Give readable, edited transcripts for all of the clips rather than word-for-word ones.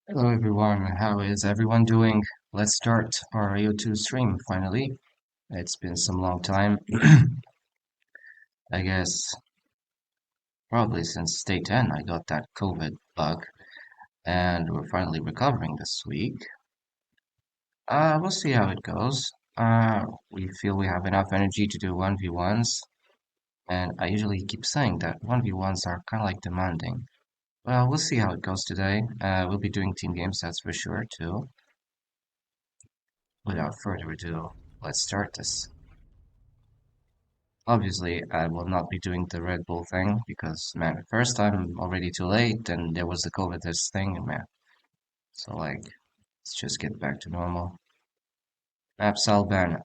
Hello everyone, how is everyone doing? Let's start our Ao2 stream finally. It's been some long time. I guess probably since day 10 I got that COVID bug and we're finally recovering this week. We'll see how it goes. We feel we have enough energy to do 1v1s and I usually keep saying that 1v1s are kind of like demanding. Well, we'll see how it goes today. We'll be doing team games, that's for sure too. Without further ado, let's start this. Obviously, I will not be doing the Red Bull thing because, man, first I'm already too late, and there was the COVID this thing, and man. So like, let's just get back to normal. Maps I'll ban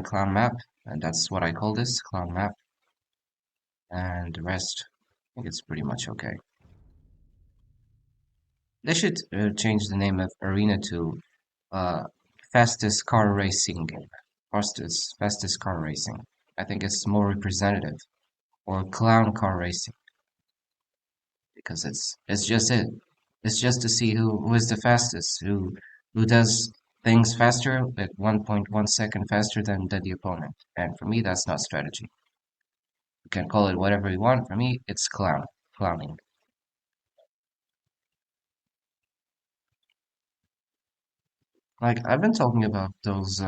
clown map, and that's what I call this, clown map. And the rest, I think it's pretty much okay. They should change the name of Arena to uh, fastest car racing game. Fastest car racing. I think it's more representative. Or clown car racing. Because it's just it. It's just to see who is the fastest, who does things faster at 1.1 second faster than the opponent. And for me, that's not strategy. You can call it whatever you want. For me, it's clowning. Like I've been talking about those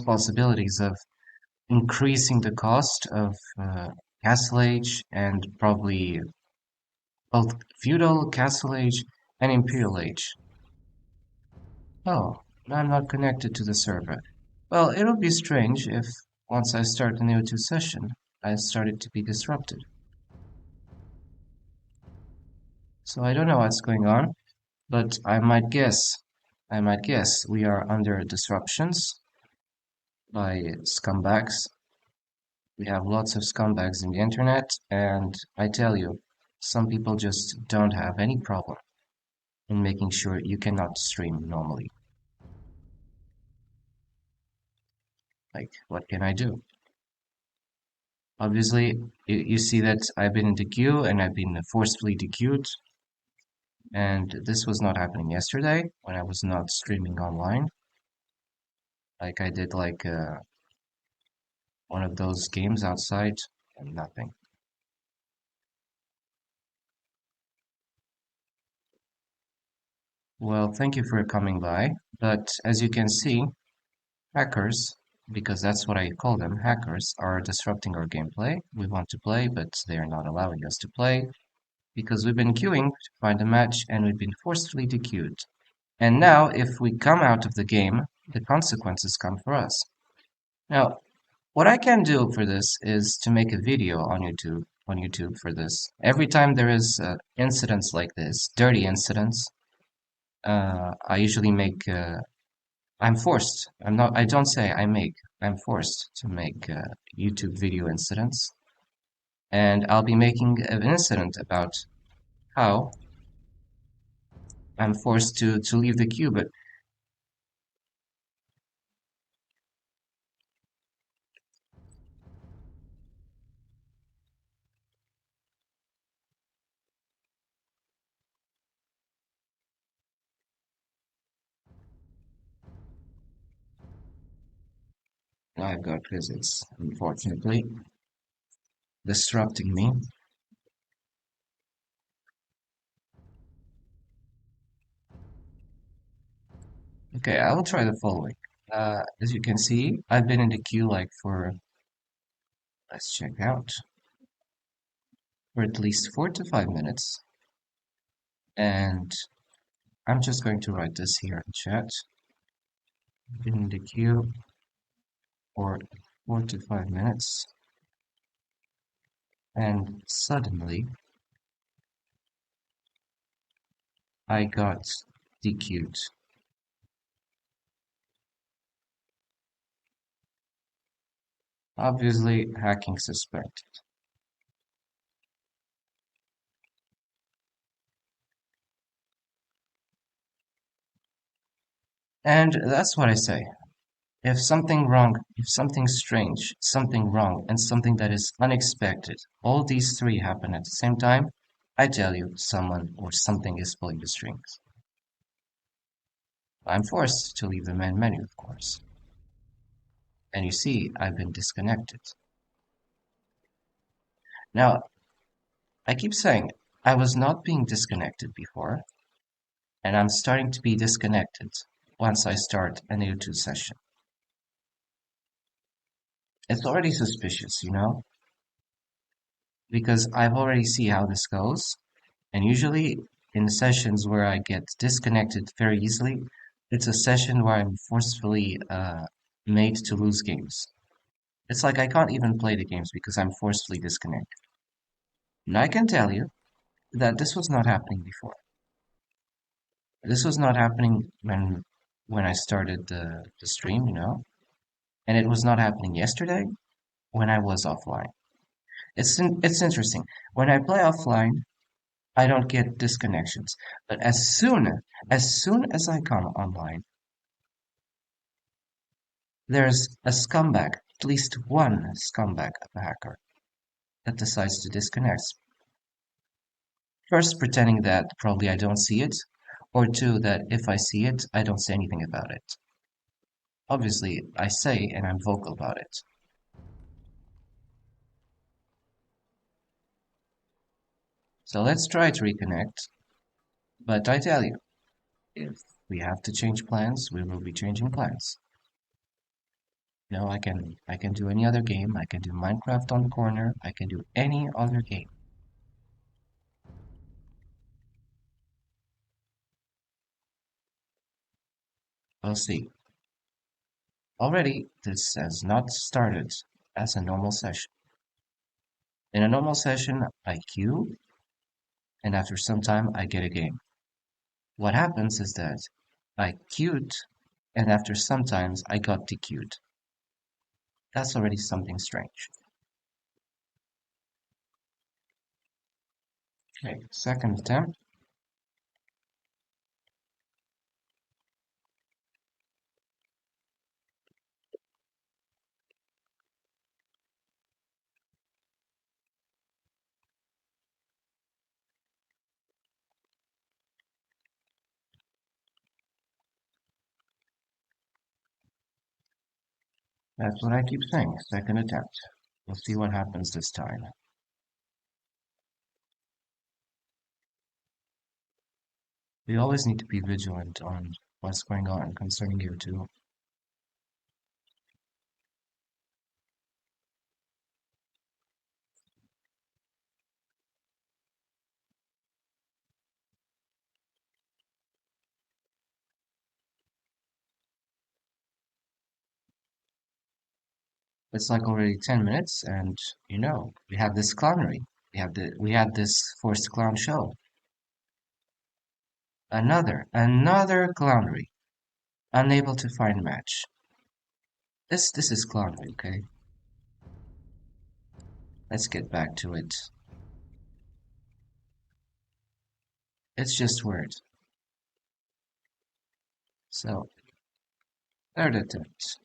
possibilities of increasing the cost of Castle Age and probably both feudal Castle Age and Imperial Age. Oh, I'm not connected to the server. Well, it'll be strange if, once I start a new 2 session, I start it to be disrupted. So I don't know what's going on, but I might guess we are under disruptions by scumbags. We have lots of scumbags in the internet, and I tell you, some people just don't have any problem in making sure you cannot stream normally. Like, what can I do? Obviously, you see that I've been in the queue and I've been forcefully DQ'd, and this was not happening yesterday when I was not streaming online. Like I did like one of those games outside and nothing. Well, thank you for coming by, but as you can see, hackers, because that's what I call them, hackers, are disrupting our gameplay. We want to play, but they are not allowing us to play because we've been queuing to find a match and we've been forcefully DQ'd. And now, if we come out of the game, the consequences come for us. Now, what I can do for this is to make a video on YouTube for this. Every time there is incidents like this, dirty incidents, I usually make. I'm forced. I'm not. I don't say I make. I'm forced to make YouTube video incidents, and I'll be making an incident about how I'm forced to leave the queue, but I've got visits, unfortunately, disrupting me. Okay, I will try the following. As you can see, I've been in the queue like for, let's check out, for at least 4 to 5 minutes. And I'm just going to write this here in chat. Been in the queue for 4 to 5 minutes. And suddenly, I got DQ'd. Obviously, hacking suspected. And that's what I say. If something wrong, if something strange, something wrong, and something that is unexpected, all these three happen at the same time, I tell you, someone or something is pulling the strings. I'm forced to leave the main menu, of course. And you see, I've been disconnected. Now, I keep saying I was not being disconnected before, and I'm starting to be disconnected once I start an Ao2 session. It's already suspicious, because I've already see how this goes, and usually in sessions where I get disconnected very easily, it's a session where I'm forcefully made to lose games. It's like I can't even play the games because I'm forcefully disconnected. And I can tell you that this was not happening before. This was not happening when I started the stream, and it was not happening yesterday when I was offline. It's interesting. When I play offline, I don't get disconnections, but as soon as I come online, there's a scumbag, at least one scumbag of a hacker that decides to disconnect. First, pretending that probably I don't see it, or two, that if I see it, I don't say anything about it. Obviously, I say and I'm vocal about it. So let's try to reconnect, but I tell you, if we have to change plans, we will be changing plans. I can do any other game. I can do Minecraft on the corner. I can do any other game. We'll see. Already, this has not started as a normal session. In a normal session, I queue, and after some time, I get a game. What happens is that I queued, and after some times, I got dequeued. That's already something strange. Okay, second attempt. That's what I keep saying. Second attempt. We'll see what happens this time. We always need to be vigilant on what's going on concerning you too. It's like already 10 minutes, and we have this clownery. We had this forced clown show. Another clownery. Unable to find match. This is clownery, okay? Let's get back to it. It's just weird. So, third attempt.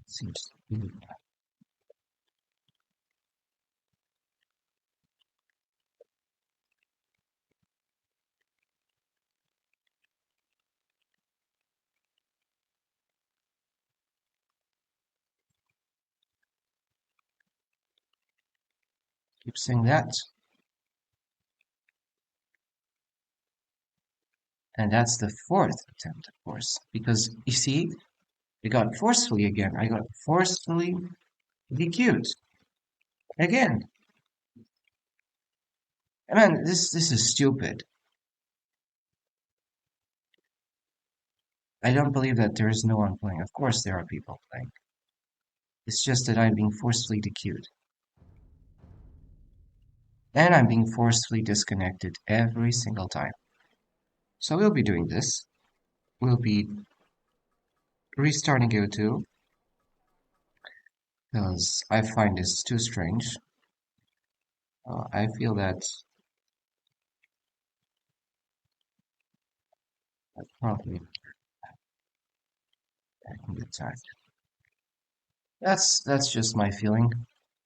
Seems keep saying that. And that's the fourth attempt, of course. Because you see, I got forcefully again. I got forcefully DQ'd. Again. Man, this is stupid. I don't believe that there is no one playing. Of course there are people playing. It's just that I'm being forcefully DQ'd. And I'm being forcefully disconnected every single time. So we'll be doing this. We'll be restarting Ao2 because I find this too strange. I feel that I probably can get attacked. That's just my feeling.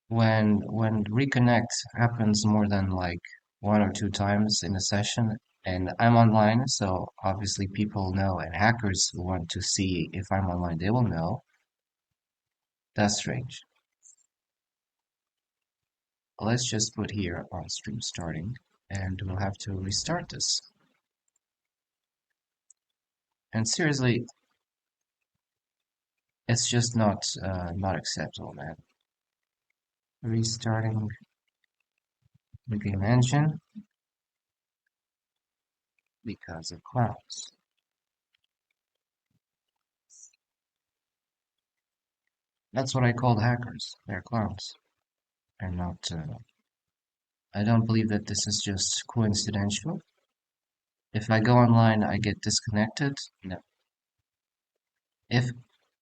When reconnect happens more than like one or two times in a session, and I'm online, so obviously people know, and hackers who want to see if I'm online, they will know. That's strange. Let's just put here on stream starting, and we'll have to restart this. And seriously, it's just not acceptable, man. Restarting the game engine because of clowns. That's what I called hackers. They're clowns. And not. I don't believe that this is just coincidental. If I go online, I get disconnected. No. If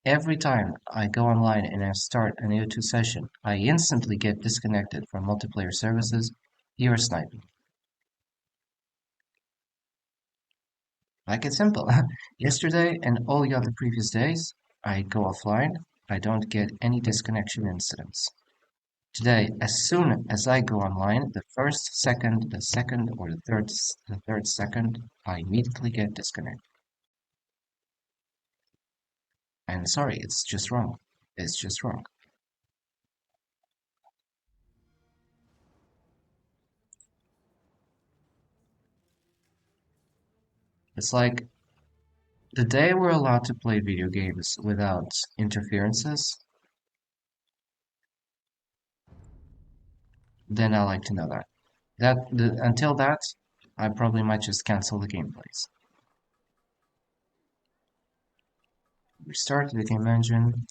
every time I go online and I start an Ao2 session, I instantly get disconnected from multiplayer services, you're sniping. Like it's simple. Yesterday and all the other previous days, I go offline. I don't get any disconnection incidents. Today, as soon as I go online, the first second, the second, or the third second, I immediately get disconnected. And sorry, it's just wrong. It's just wrong. It's like the day we're allowed to play video games without interferences, then I like to know that. Until that, I probably might just cancel the gameplays. Restart the game engine.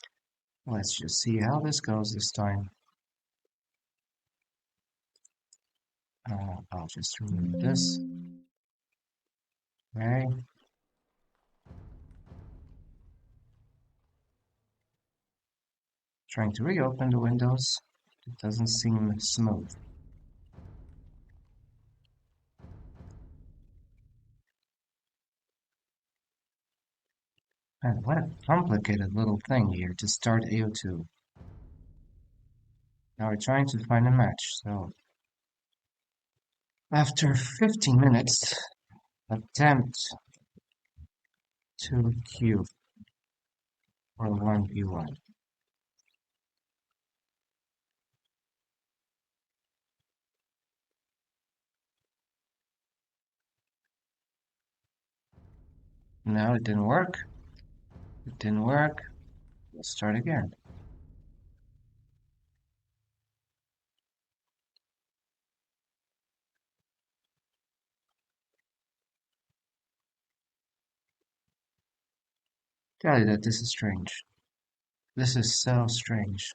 Let's just see how this goes this time. I'll just remove this. Okay. Trying to reopen the windows. It doesn't seem smooth. And what a complicated little thing here to start Ao2. Now we're trying to find a match, so after 15 minutes, attempt to queue for 1v1. No, it didn't work. It didn't work. Let's start again. Tell you that this is strange. This is so strange.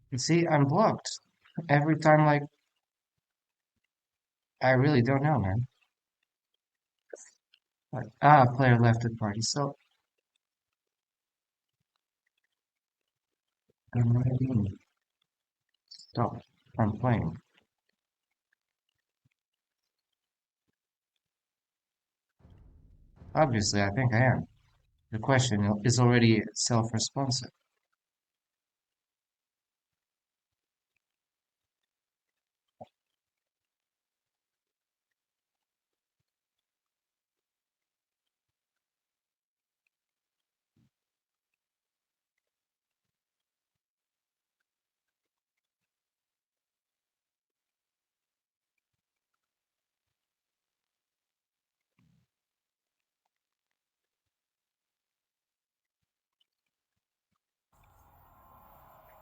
You see, I'm blocked. Every time, like, I really don't know, man. Like, player left the party, so I'm ready. Stop from playing. Obviously, I think I am. The question is already self-responsive.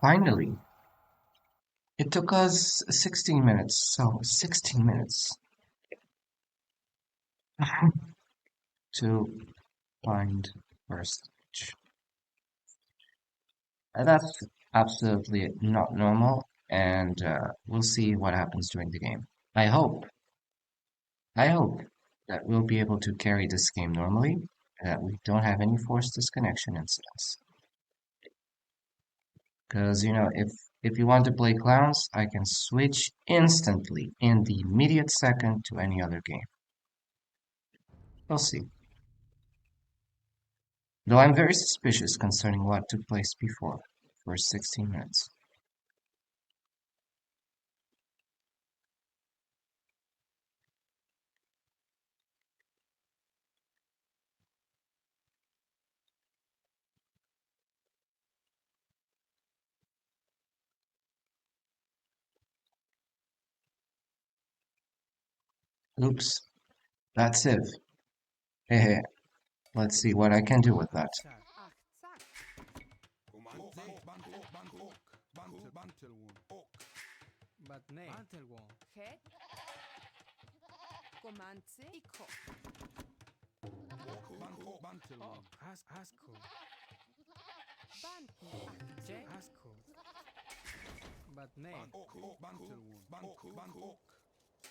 Finally, it took us 16 minutes, so 16 minutes to find first. That's absolutely not normal, and we'll see what happens during the game. I hope, I hope that we'll be able to carry this game normally, and that we don't have any forced disconnection incidents. Because, you know, if you want to play clowns, I can switch instantly in the immediate second to any other game. We'll see. Though I'm very suspicious concerning what took place before, for 16 minutes. Oops, that's it. Hey, hey, let's see what I can do with that.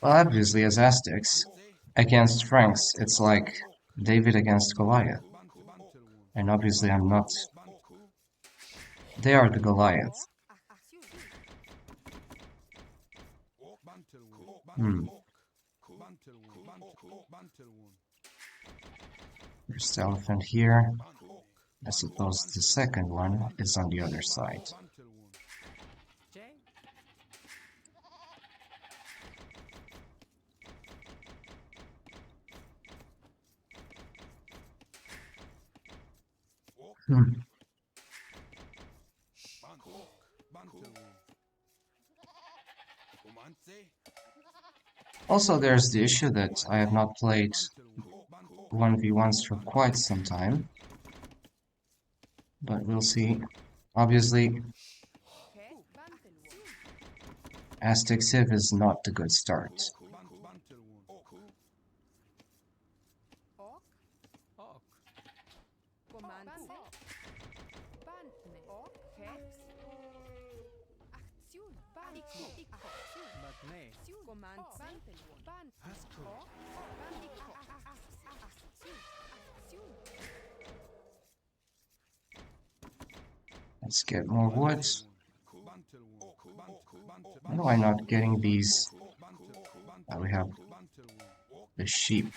Well, obviously, as Aztecs, against Franks, it's like David against Goliath. And obviously, I'm not. They are the Goliath. Hmm. First elephant here. I suppose the second one is on the other side. Hmm. Also, there's the issue that I have not played 1v1s for quite some time. But we'll see. Obviously, Aztec Civ is not a good start. Let's get more wood. Why am I not getting these? We have the sheep.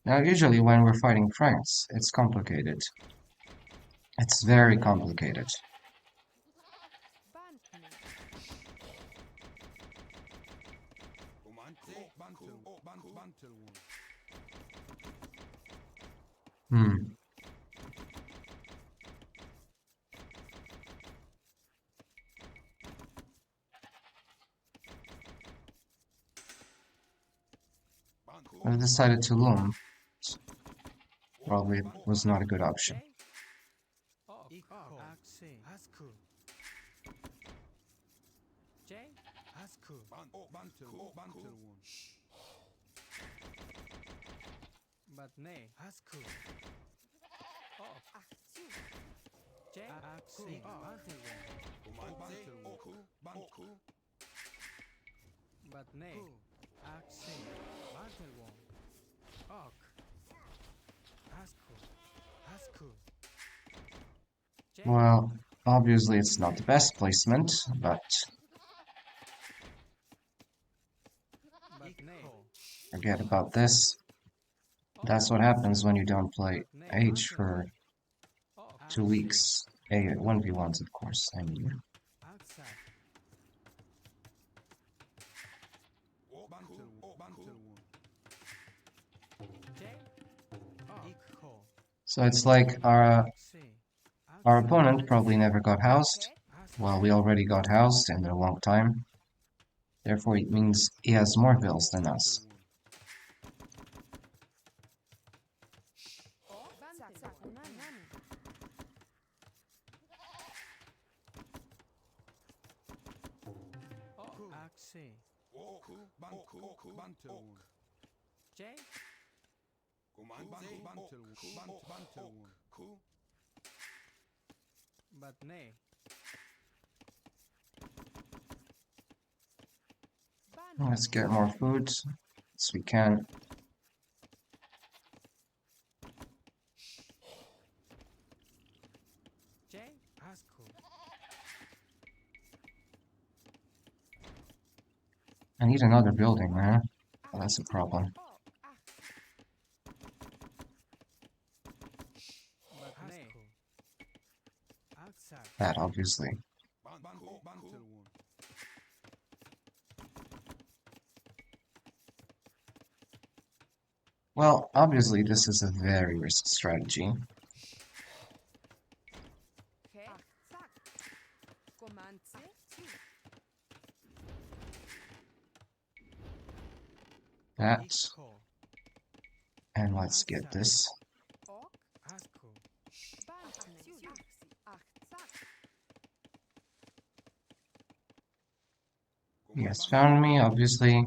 Now, usually when we're fighting Franks, it's complicated. It's very complicated. Hmm. I've decided to loom. Probably was not a good option. Well, obviously it's not the best placement, but forget about this. That's what happens when you don't play H for 2 weeks. 1v1s, of course, I mean. So it's like our opponent probably never got housed. Well, we already got housed in a long time. Therefore, it means he has more vills than us. Let's get more food as we can. I need another building, man. Well, that's a problem. That, obviously. Well, obviously this is a very risky strategy. That. And let's get this. He has found me, obviously.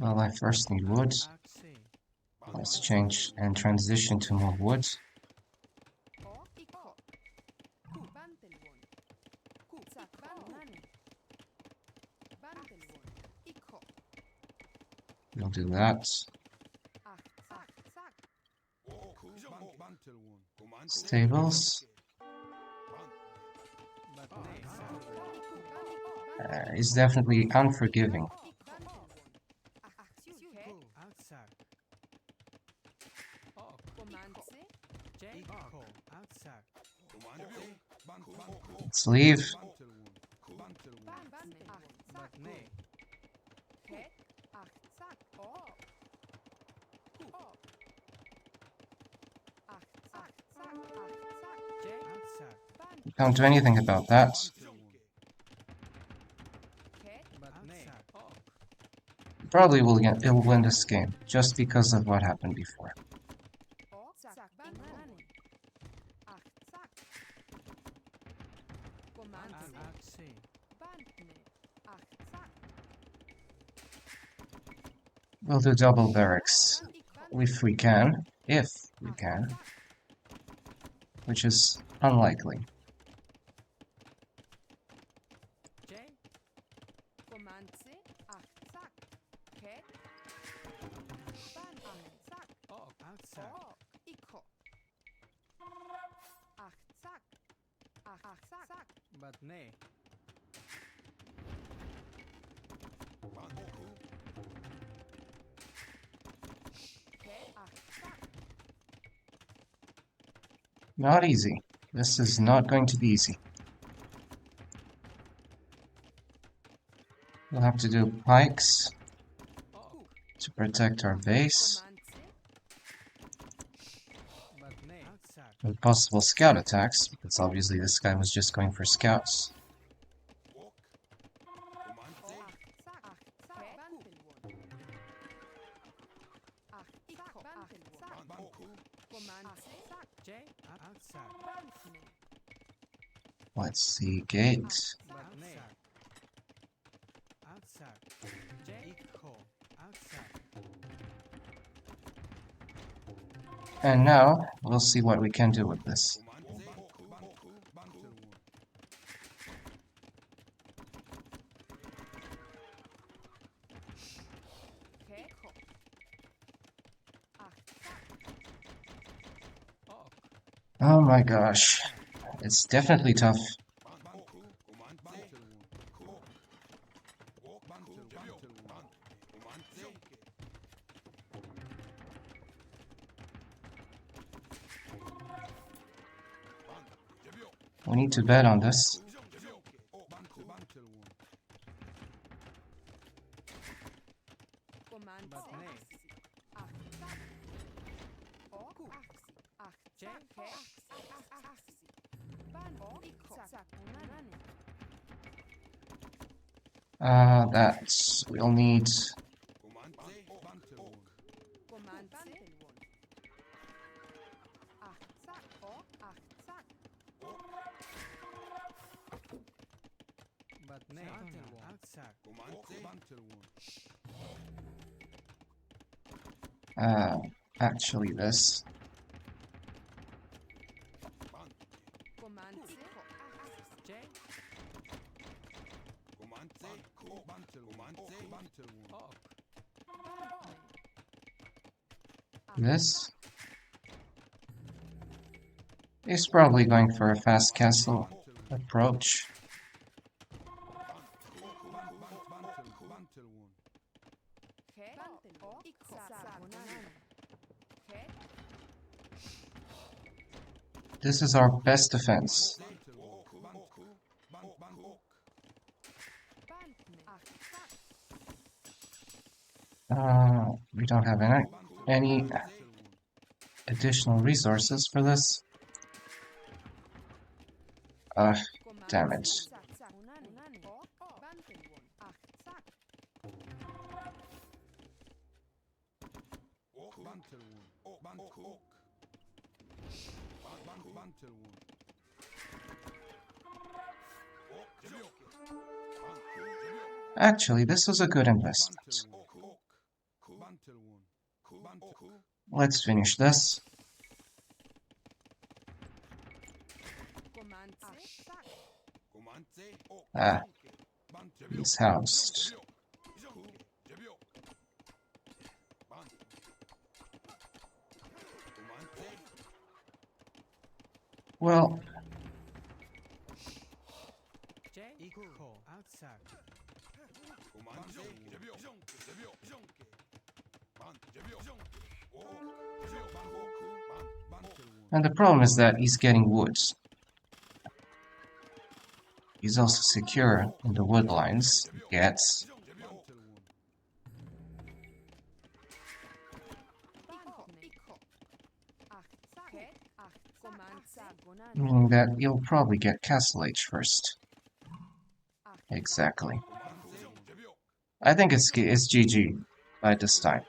Well, I first need wood. Let's change and transition to more wood. We'll do that. Stables. Is definitely unforgiving. Let's leave. Can't do anything about that. Probably will win this game, just because of what happened before. We'll do double barracks, if we can, which is unlikely. Not easy. This is not going to be easy. We'll have to do pikes to protect our base. With possible scout attacks, because obviously this guy was just going for scouts. Let's see, gate. And now, we'll see what we can do with this. Oh my gosh, it's definitely tough. We need to bet on this. We'll need. Actually this. This is probably going for a fast castle approach. This is our best defense. We don't have any additional resources for this. Damn it. Actually, this was a good investment. Let's finish this. He's housed. Well, and the problem is that he's getting wood. He's also secure in the wood lines. Gets. Meaning that you'll probably get Castle Age first. Exactly. I think it's GG by this time.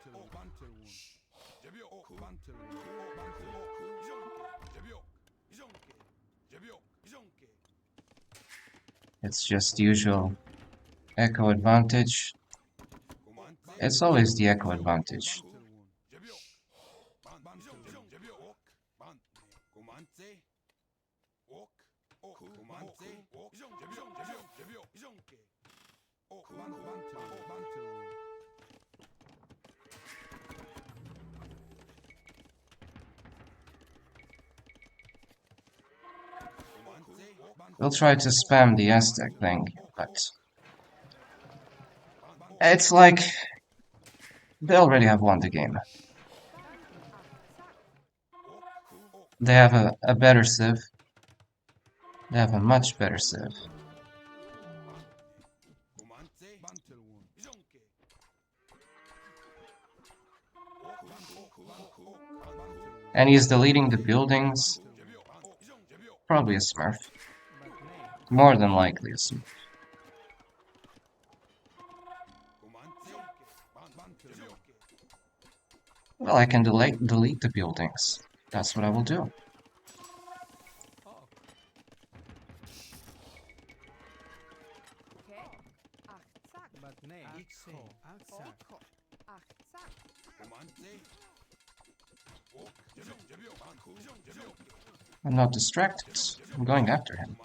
It's just usual echo advantage. It's always the echo advantage. We'll try to spam the Aztec thing, but it's like they already have won the game. They have a better civ. They have a much better civ. And he's deleting the buildings. Probably a smurf. More than likely a smurf. Well, I can delete the buildings. That's what I will do. I'm not distracted. I'm going after him.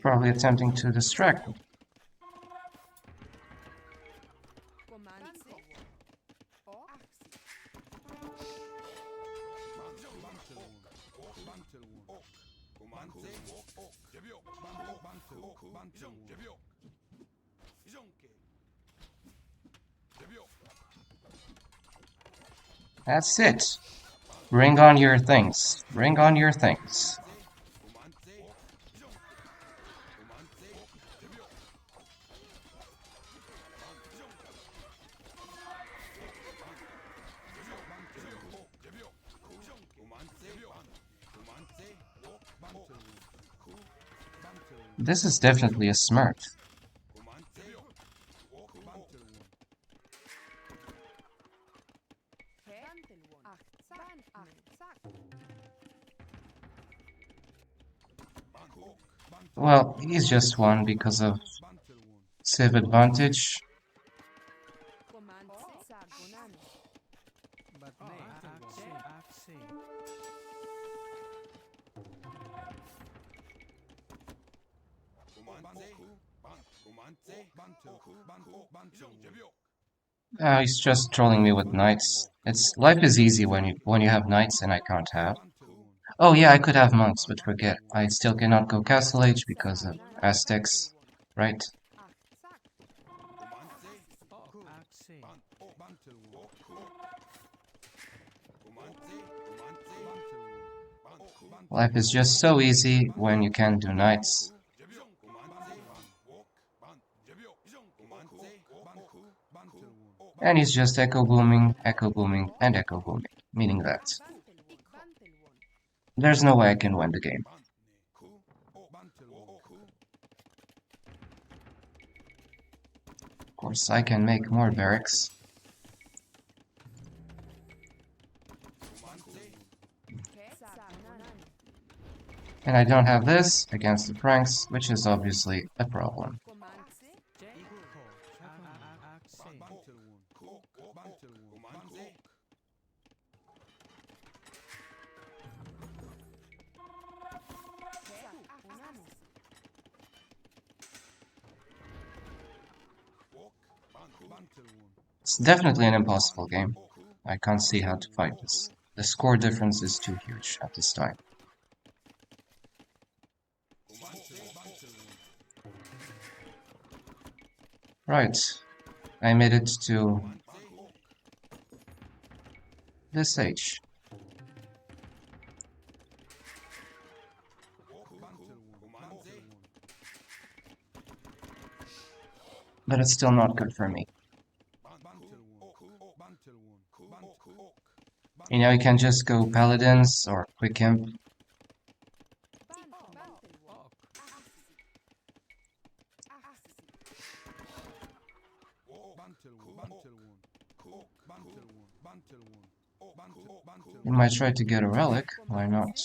Probably attempting to distract me. That's it. Bring on your things. Bring on your things. This is definitely a smurf. Well, he's just one because of civ advantage. He's just trolling me with knights. Life is easy when you have knights and I can't have. Oh yeah, I could have monks, but forget. I still cannot go Castle Age because of Aztecs, right? Life is just so easy when you can do knights. And he's just echo booming, and echo booming, meaning that there's no way I can win the game. Of course, I can make more barracks. And I don't have this against the Franks, which is obviously a problem. It's definitely an impossible game. I can't see how to fight this. The score difference is too huge at this time. Right, I made it to this age. But it's still not good for me. You know, you can just go paladins or quick imp. You might try to get a relic, why not?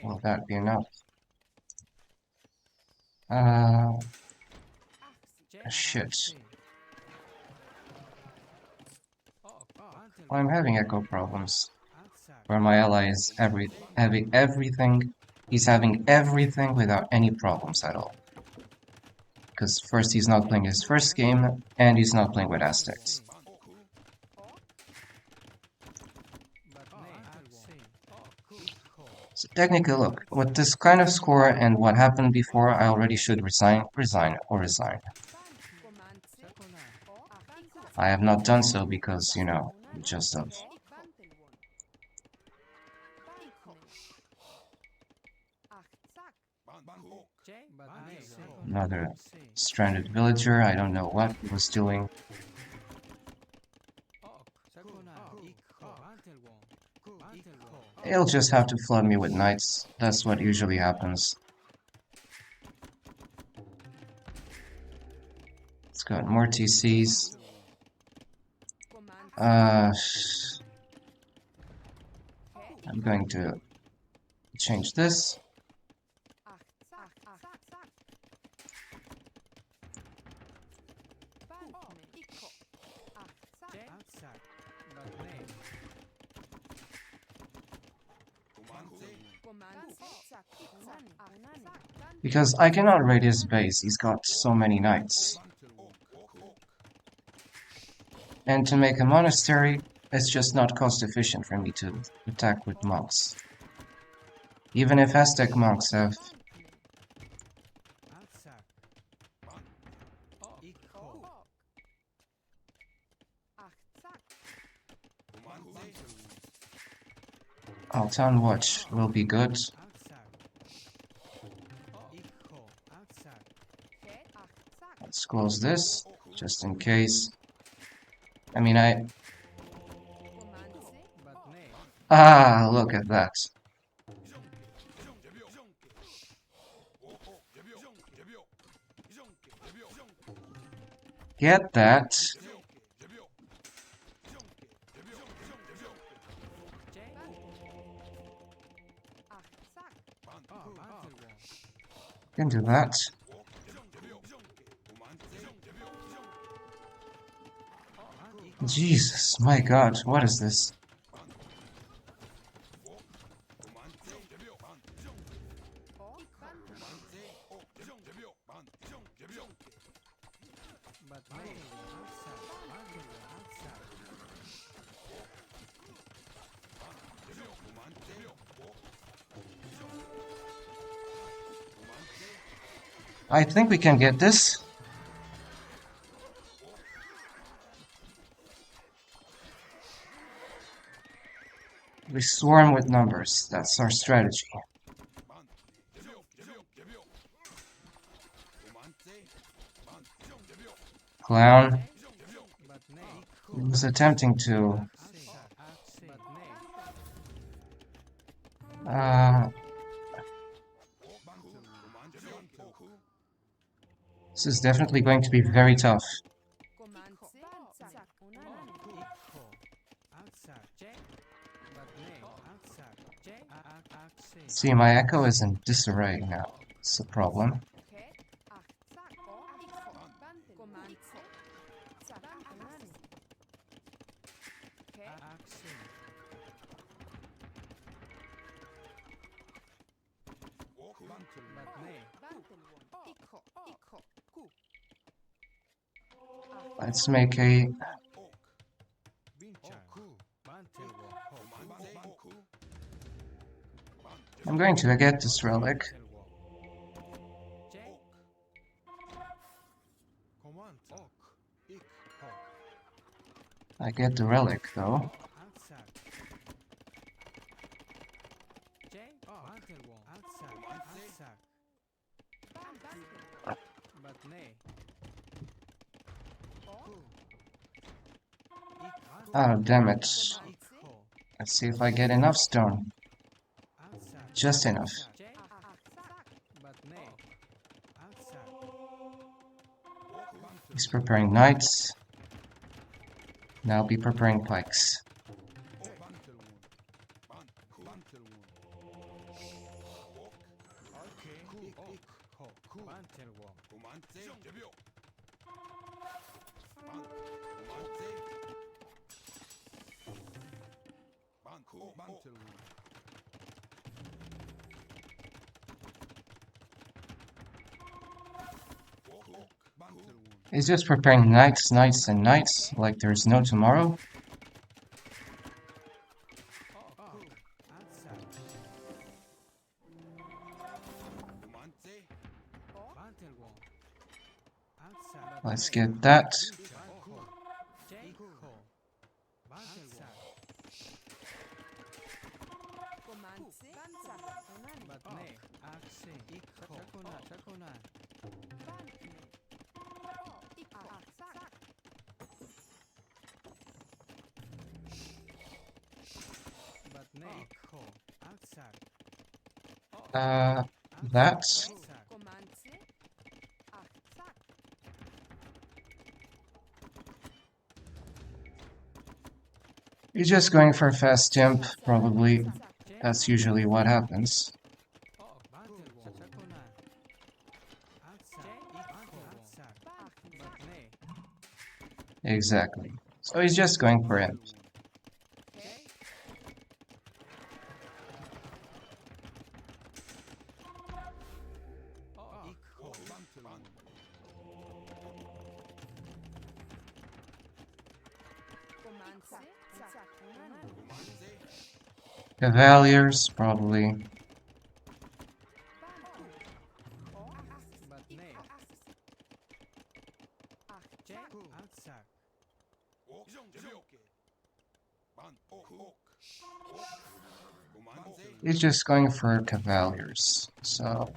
Will that be enough? Shit. Well, I'm having echo problems. Where my ally is having everything. He's having everything without any problems at all. Because first he's not playing his first game, and he's not playing with Aztecs. So technically, look, with this kind of score and what happened before, I already should resign. I have not done so because, you know, just of another stranded villager. I don't know what he was doing. He'll just have to flood me with knights. That's what usually happens. It's got more TCs. I'm going to change this. Because I cannot raid his base, he's got so many knights. And to make a monastery, it's just not cost efficient for me to attack with monks. Even if Aztec monks have... Ao2 watch will be good. Let's close this, just in case. I mean, Ah, look at that. Get that. Can do that. Jesus, my God, what is this? I think we can get this. We swarm with numbers. That's our strategy. Clown. He was attempting to... this is definitely going to be very tough. See, my echo is in disarray now. It's a problem. Let's make a... I'm going to get this relic. I get the relic though. Oh, damn it. Let's see if I get enough stone. Just enough. He's preparing knights. Now I'll be preparing pikes. He's just preparing knights, knights, and knights like there's no tomorrow. Let's get that. That. You're just going for a fast jump, probably. That's usually what happens. Exactly. So he's just going for it. Cavaliers, probably. He's just going for cavaliers, so...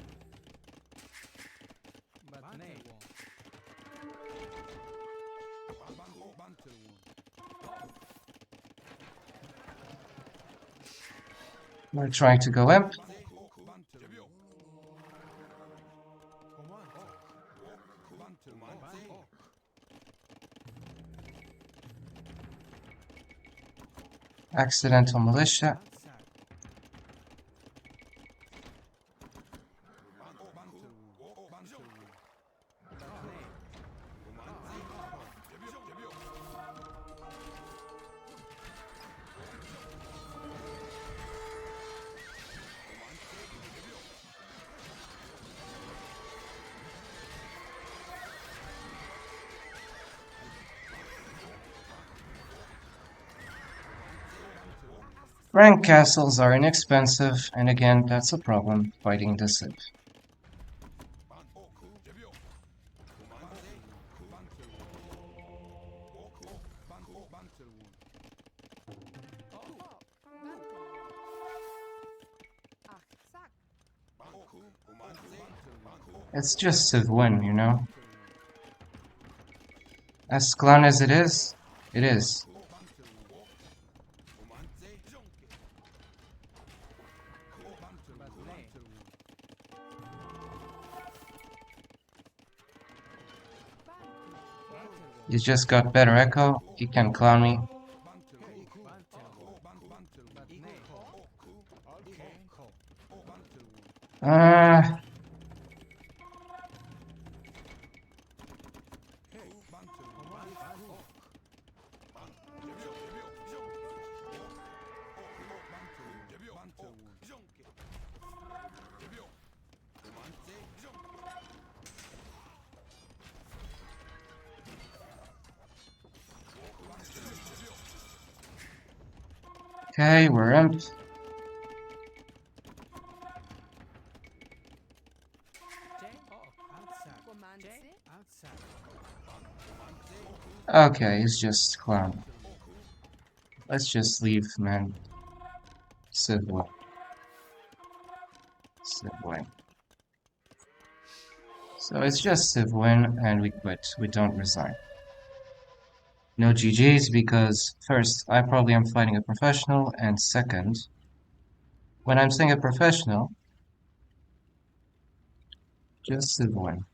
We're trying to go imp. Accidental militia. Rank castles are inexpensive, and again, that's a problem fighting the Civ. It's just Civ win, you know? As clown as it is. You just got better echo, you can clown me. Uh, okay, we're imp. Okay, it's just clown. Let's just leave, man. Civ win. Civ win. So it's just Civ win, and we quit. We don't resign. No GG's because, first, I probably am fighting a professional, and second, when I'm saying a professional, just Civ win.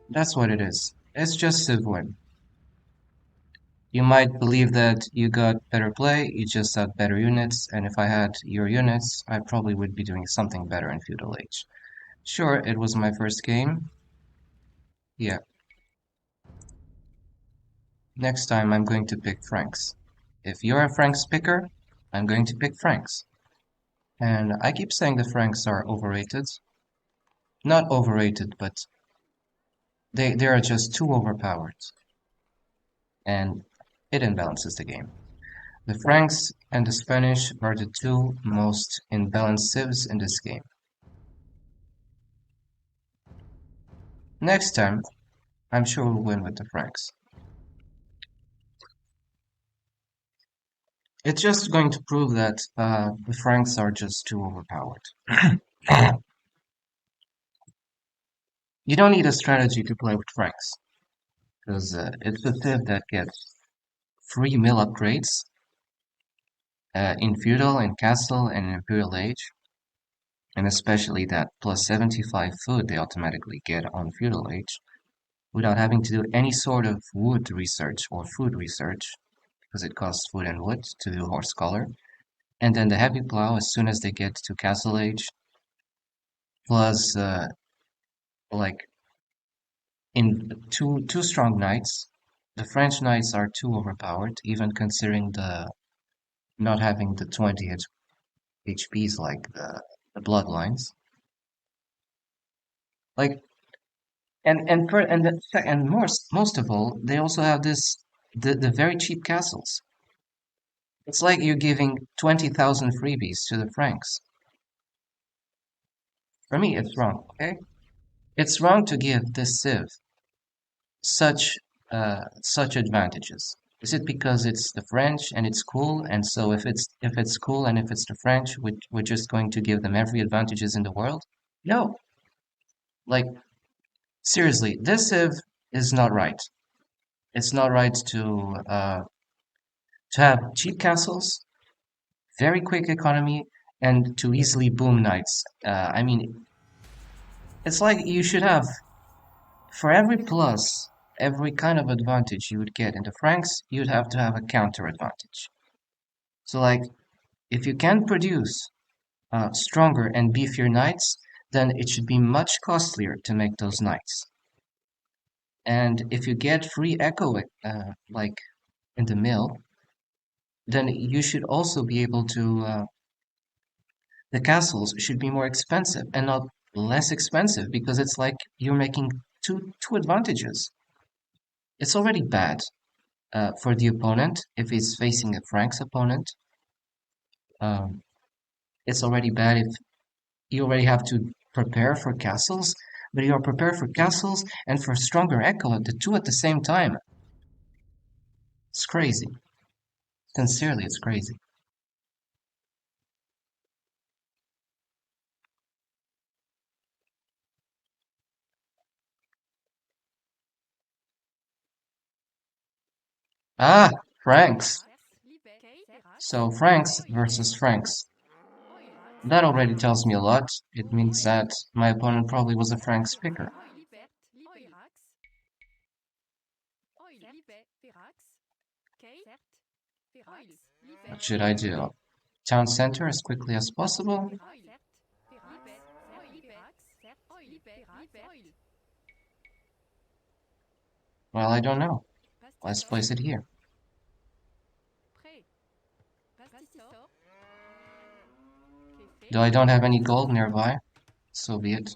That's what it is. It's just Civ win. You might believe that you got better play, you just had better units, and if I had your units, I probably would be doing something better in Feudal Age. Sure, it was my first game. Yeah. Next time I'm going to pick Franks. If you're a Franks picker, I'm going to pick Franks. And I keep saying the Franks are overrated. Not overrated, but they are just too overpowered. And it imbalances the game. The Franks and the Spanish are the two most imbalanced civs in this game. Next time, I'm sure we'll win with the Franks. It's just going to prove that the Franks are just too overpowered. You don't need a strategy to play with Franks, because it's a civ that gets free mill upgrades in Feudal, in Castle, and in Imperial Age, and especially that plus 75 food they automatically get on Feudal Age, without having to do any sort of wood research or food research, because it costs food and wood to do horse color. And then the heavy plow as soon as they get to Castle Age, plus like in two strong knights. The French knights are too overpowered, even considering the not having the 20 HPs like the bloodlines. Like and most of all, they also have the very cheap castles. It's like you're giving 20,000 freebies to the Franks. For me, it's wrong. Okay, it's wrong to give this civ such such advantages. Is it because it's the French and it's cool, and so if it's cool and if it's the French, we're just going to give them every advantages in the world? No, like seriously, this civ is not right. It's not right to have cheap castles, very quick economy, and to easily boom knights. I mean, it's like you should have for every plus, every kind of advantage you would get in the Franks, you'd have to have a counter advantage. So, like, if you can produce stronger and beefier knights, then it should be much costlier to make those knights. And if you get free echo, like in the mill, then you should also be able to. The castles should be more expensive and not less expensive because it's like you're making two advantages. It's already bad for the opponent if he's facing a Frank's opponent. Um, it's already bad if you already have to prepare for castles, but you are prepared for castles and for stronger echo at the two at the same time. It's crazy. Sincerely, it's crazy. Ah, Franks. So Franks versus Franks. That already tells me a lot. It means that my opponent probably was a Franks picker. What should I do? Town center as quickly as possible? Well, I don't know. Let's place it here. Though I don't have any gold nearby, so be it.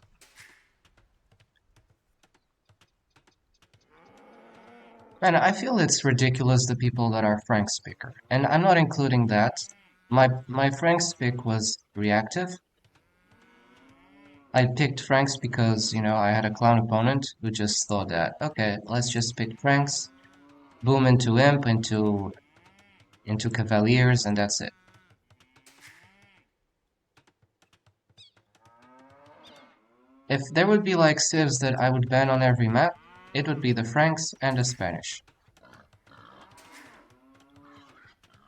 Man, I feel it's ridiculous the people that are Frank's picker. And I'm not including that. My Frank's pick was reactive. I picked Franks because, I had a clown opponent who just thought that, okay, let's just pick Franks, boom into Imp, into Cavaliers, and that's it. If there would be like civs that I would ban on every map, it would be the Franks and the Spanish.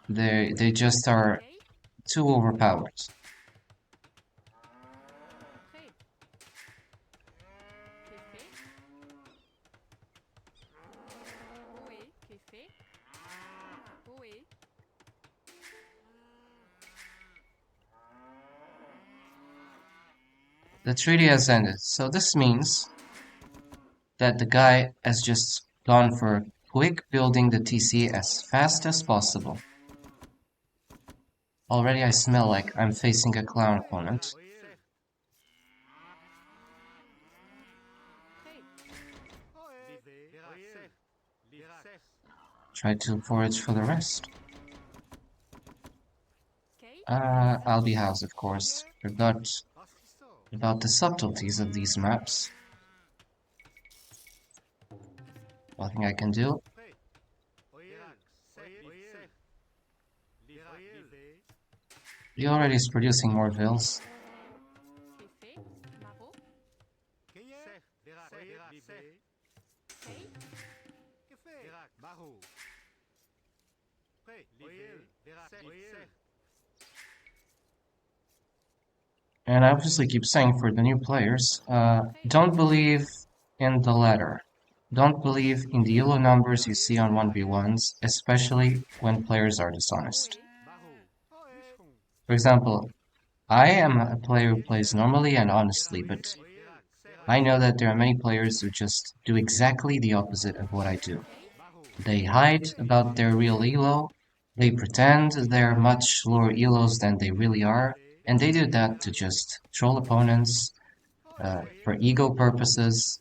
They just are too overpowered. The treaty has ended, so this means that the guy has just gone for quick building the TC as fast as possible. Already I smell like I'm facing a clown opponent. Try to forage for the rest. I'll be house, of course. Forgot about the subtleties of these maps. Nothing I can do. He already is producing more vills. And I obviously keep saying for the new players, don't believe in the ladder. Don't believe in the yellow numbers you see on 1v1s, especially when players are dishonest. For example, I am a player who plays normally and honestly, but I know that there are many players who just do exactly the opposite of what I do. They hide about their real elo, they pretend they're much lower elos than they really are, and they do that to just troll opponents, for ego purposes,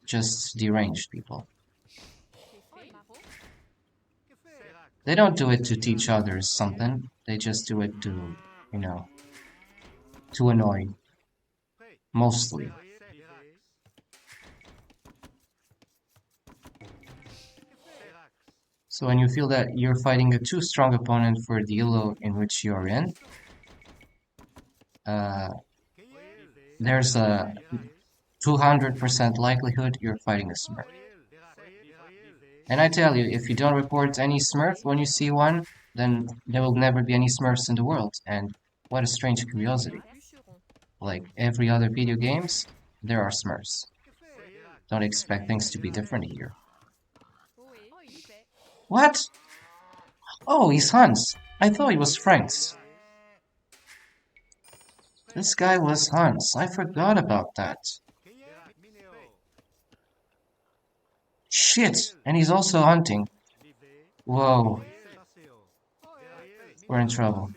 just deranged people. They don't do it to teach others something, they just do it you know, to annoy, mostly. So when you feel that you're fighting a too strong opponent for the elo in which you're in, uh, there's a 200% likelihood you're fighting a smurf. And I tell you, if you don't report any smurf when you see one, then there will never be any smurfs in the world. And what a strange curiosity. Like every other video games, there are smurfs. Don't expect things to be different here. What? Oh, he's Hans. I thought he was Frank's. This guy was Hans. I forgot about that. Shit! And he's also hunting. Whoa. We're in trouble.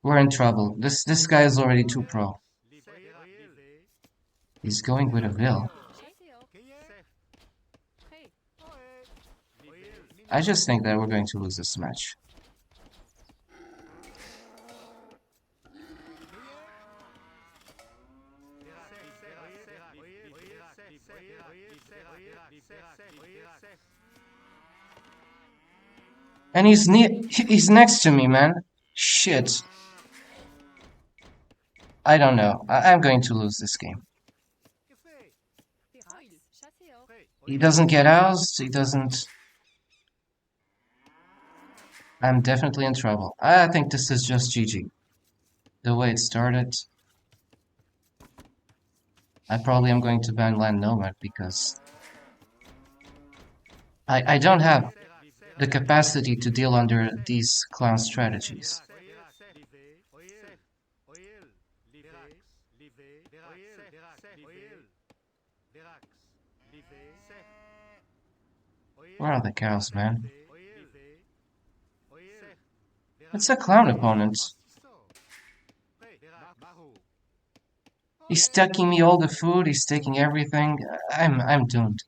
We're in trouble. This guy is already too pro. He's going with a Vil. I just think that we're going to lose this match. And he's next to me, man. Shit. I don't know. I'm going to lose this game. He doesn't get ousted. He doesn't... I'm definitely in trouble. I think this is just GG. The way it started... I probably am going to ban Land Nomad because... I don't have the capacity to deal under these clown strategies. Where are the cows, man? It's a clown opponent. He's taking me all the food, he's taking everything. I'm doomed.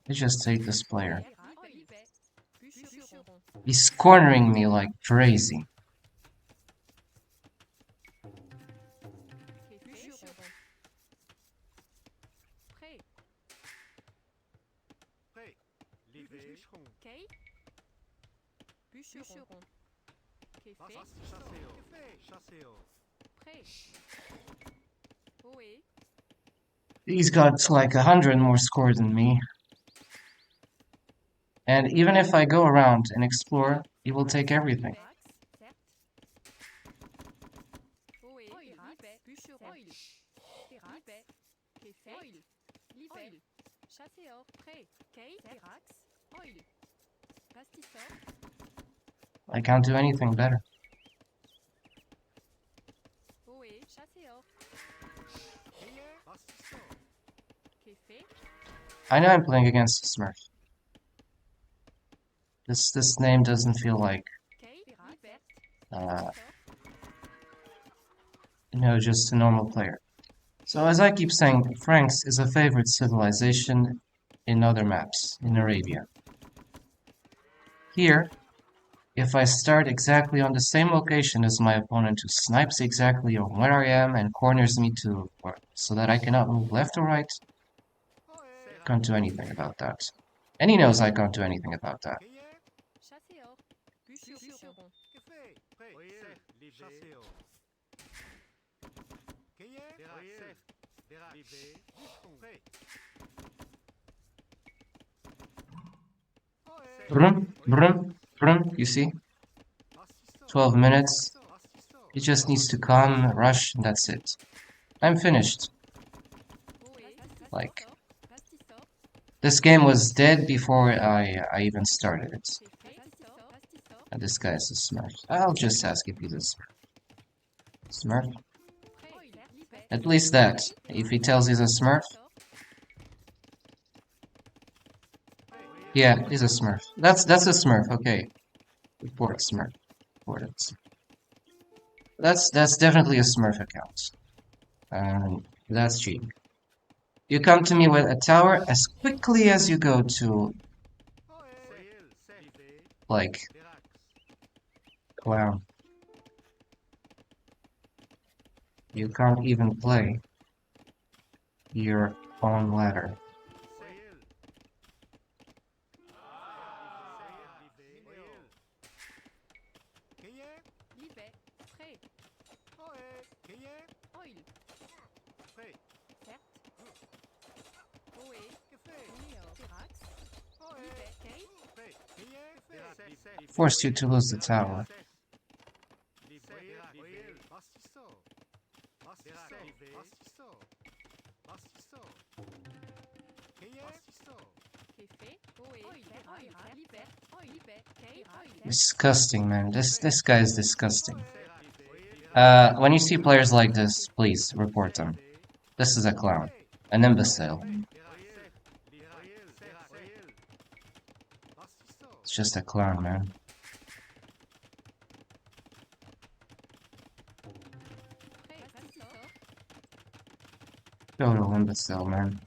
I just hate this player. He's cornering me like crazy. He's got like 100 more score than me. And even if I go around and explore, he will take everything. I can't do anything better. I know I'm playing against a smurf. This name doesn't feel like just a normal player. So as I keep saying, Franks is a favorite civilization in other maps in Arabia. Here, if I start exactly on the same location as my opponent who snipes exactly on where I am and corners me so that I cannot move left or right, can't do anything about that. And he knows I can't do anything about that. Brum, brum, brum, you see? 12 minutes. He just needs to come, rush, and that's it. I'm finished. Like, this game was dead before I even started it. And this guy is a smurf. I'll just ask if he's a smurf. Smurf? At least that. If he tells he's a smurf. Yeah, he's a smurf. That's a smurf, okay. Report smurf. Report it. That's definitely a smurf account. That's cheating. You come to me with a tower as quickly as you go to like clown. You can't even play your own ladder. Forced you to lose the tower. Disgusting, man. This guy is disgusting. When you see players like this, please report them. This is a clown, an imbecile. It's just a clown, man. Total imbecile, man.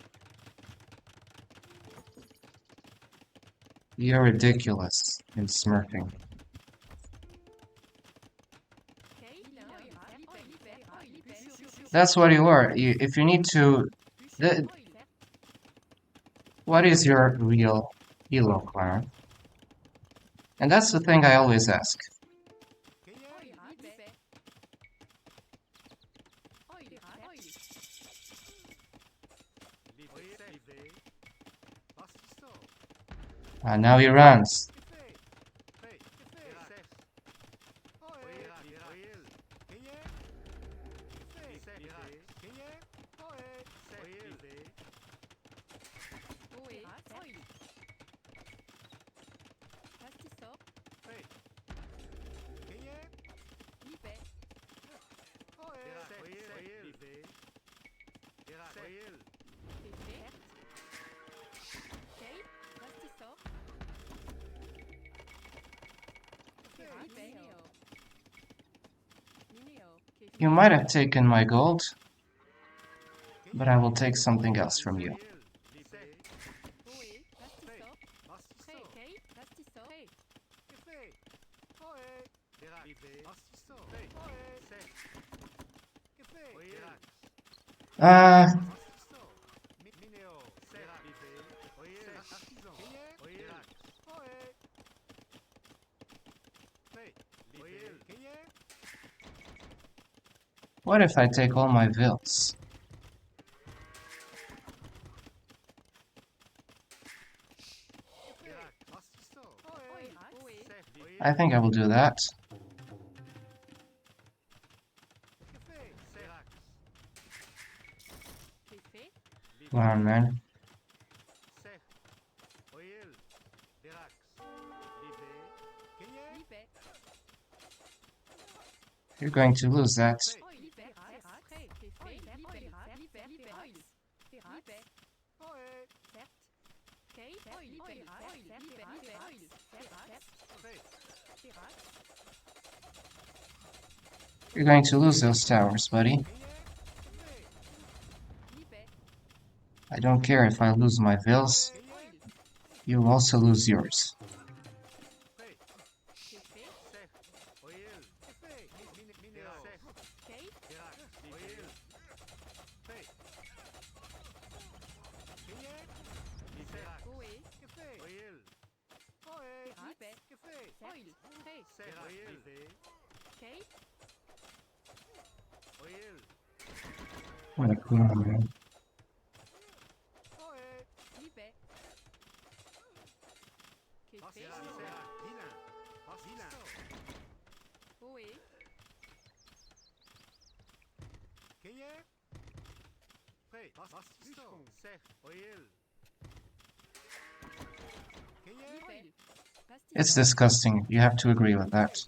You're ridiculous in smurfing. That's what you are. If you need to... what is your real elo, clown? And that's the thing I always ask. Now he runs. You might have taken my gold, but I will take something else from you. What if I take all my vills? I think I will do that. Come on, man. You're going to lose that. You're going to lose those towers, buddy. I don't care if I lose my vills. You'll also lose yours. What a clown, man. It's disgusting. You have to agree with that.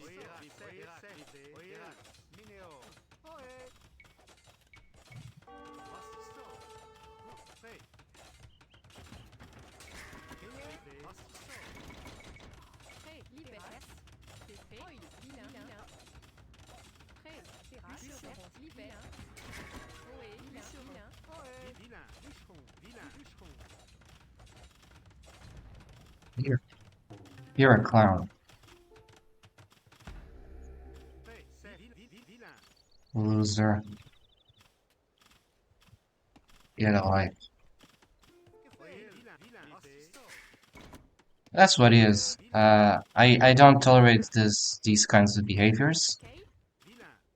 You're a clown. Loser. Get a life. That's what he is. I don't tolerate these kinds of behaviors.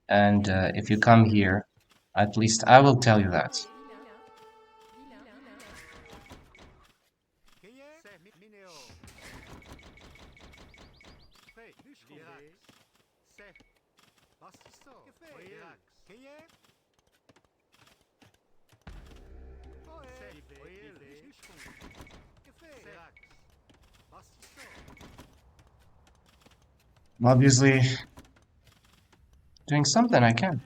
And if you come here, at least I will tell you that. Obviously, doing something I can.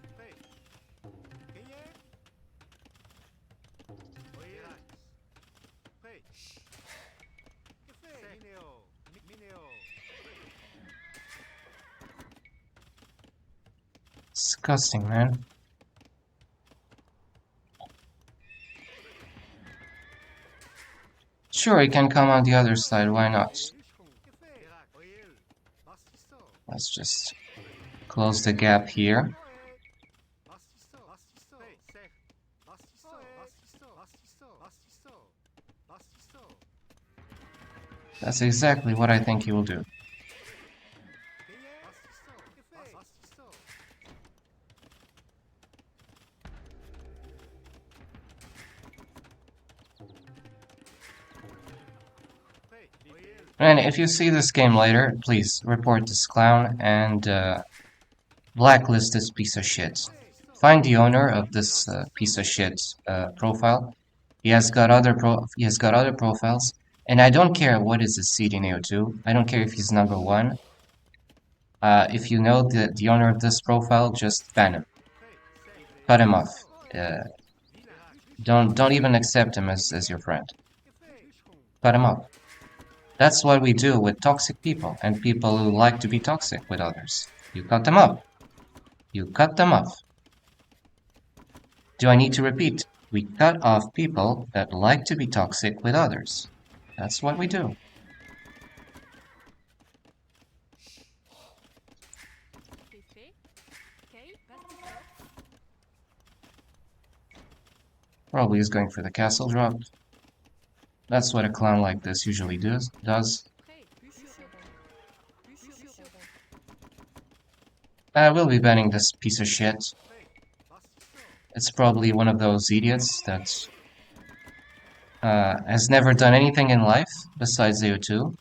Disgusting, man. Sure, he can come on the other side, why not? Let's just close the gap here. That's exactly what I think he will do. And if you see this game later, please report this clown and blacklist this piece of shit. Find the owner of this piece of shit profile. He has got other profiles, and I don't care what is his seed in Ao2. I don't care if he's number one. If you know the owner of this profile, just ban him. Cut him off. Don't even accept him as your friend. Cut him off. That's what we do with toxic people and people who like to be toxic with others. You cut them off. You cut them off. Do I need to repeat? We cut off people that like to be toxic with others. That's what we do. Probably is going for the castle drop. That's what a clown like this usually does. I will be banning this piece of shit. It's probably one of those idiots that has never done anything in life besides Ao2.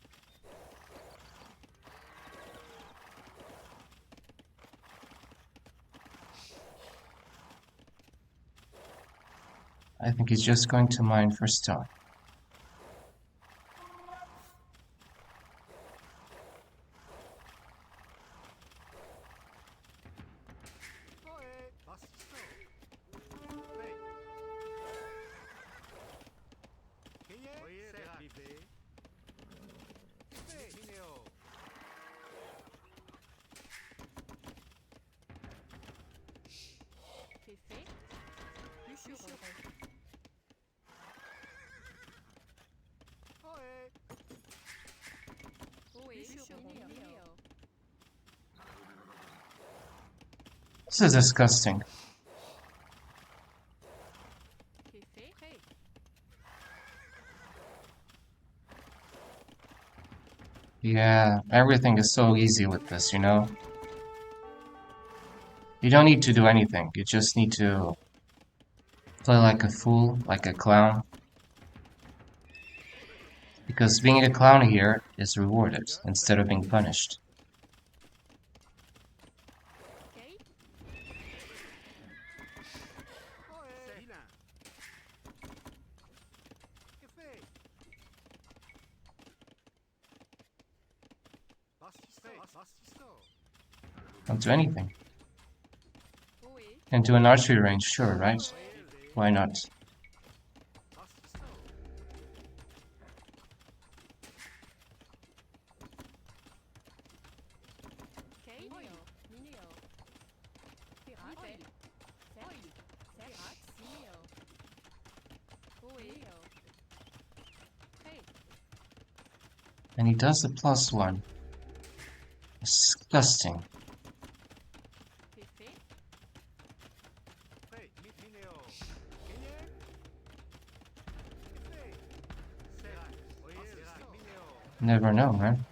I think he's just going to mine for stone. This is disgusting. Yeah, everything is so easy with this, you know? You don't need to do anything, you just need to play like a fool, like a clown. Because being a clown here is rewarded, instead of being punished. Don't do anything. And do an archery range, sure, right? Why not? And he does the +1. Disgusting. Never know, man.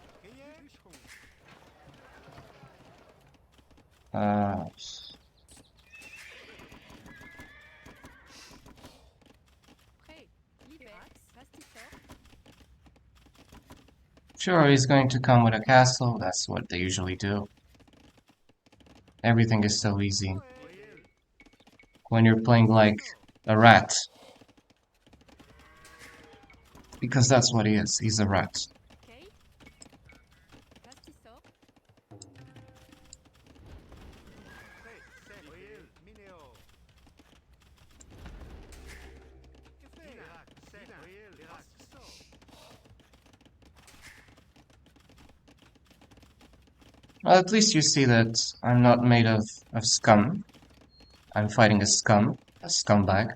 Sure, he's going to come with a castle, that's what they usually do. Everything is so easy. When you're playing like a rat. Because that's what he is, he's a rat. Well, at least you see that I'm not made of scum. I'm fighting a scumbag.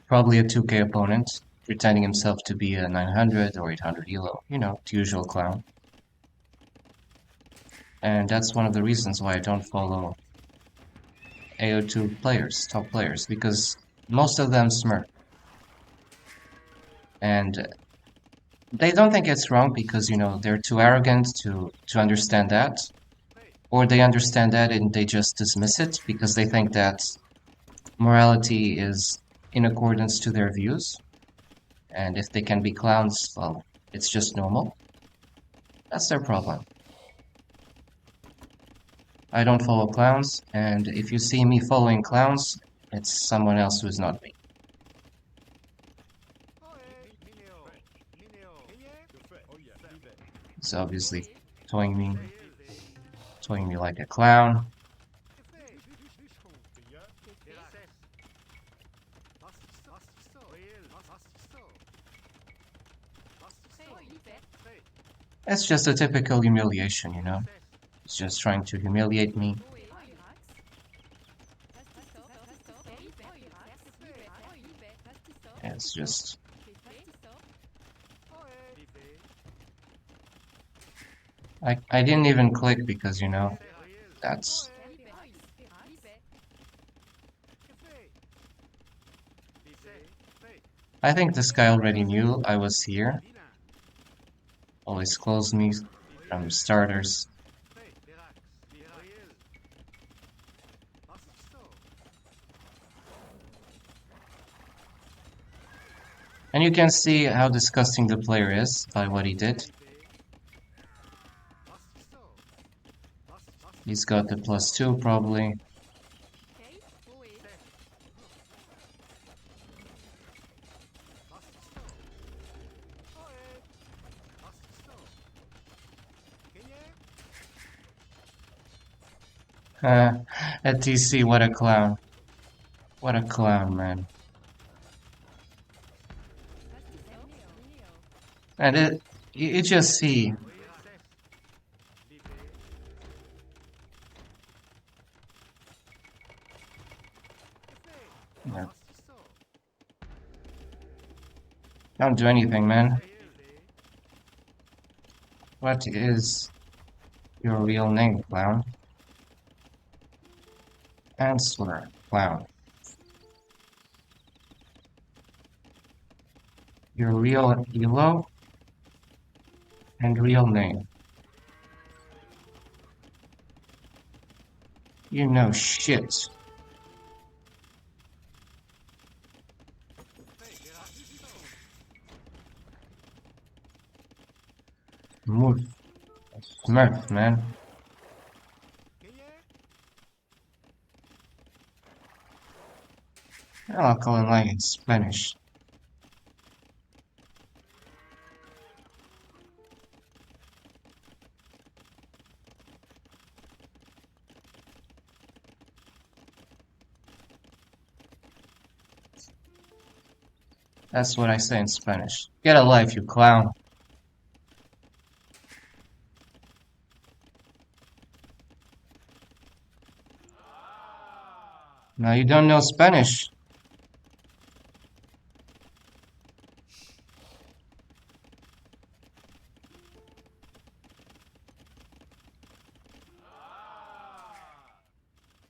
Probably a 2K opponent, pretending himself to be a 900 or 800 elo. You know, the usual clown. And that's one of the reasons why I don't follow Ao2 players, top players, because most of them smurf. And they don't think it's wrong because, you know, they're too arrogant to understand that. Or they understand that and they just dismiss it because they think that morality is in accordance to their views. And if they can be clowns, well, it's just normal. That's their problem. I don't follow clowns, and if you see me following clowns, it's someone else who's not me. He's obviously toying me like a clown. It's just a typical humiliation, you know? He's just trying to humiliate me. It's just... I didn't even click because, you know, that's... I think this guy already knew I was here. Always closed me from starters. And you can see how disgusting the player is by what he did. He's got the +2 probably. At TC, what a clown. What a clown, man. And you just see. Yeah. Don't do anything, man. What is your real name, clown? Answer, clown. Your real elo and real name. You know shit. Smurf. Smurf, man. I'll call it like in Spanish. That's what I say in Spanish. Get a life, you clown. Now you don't know Spanish.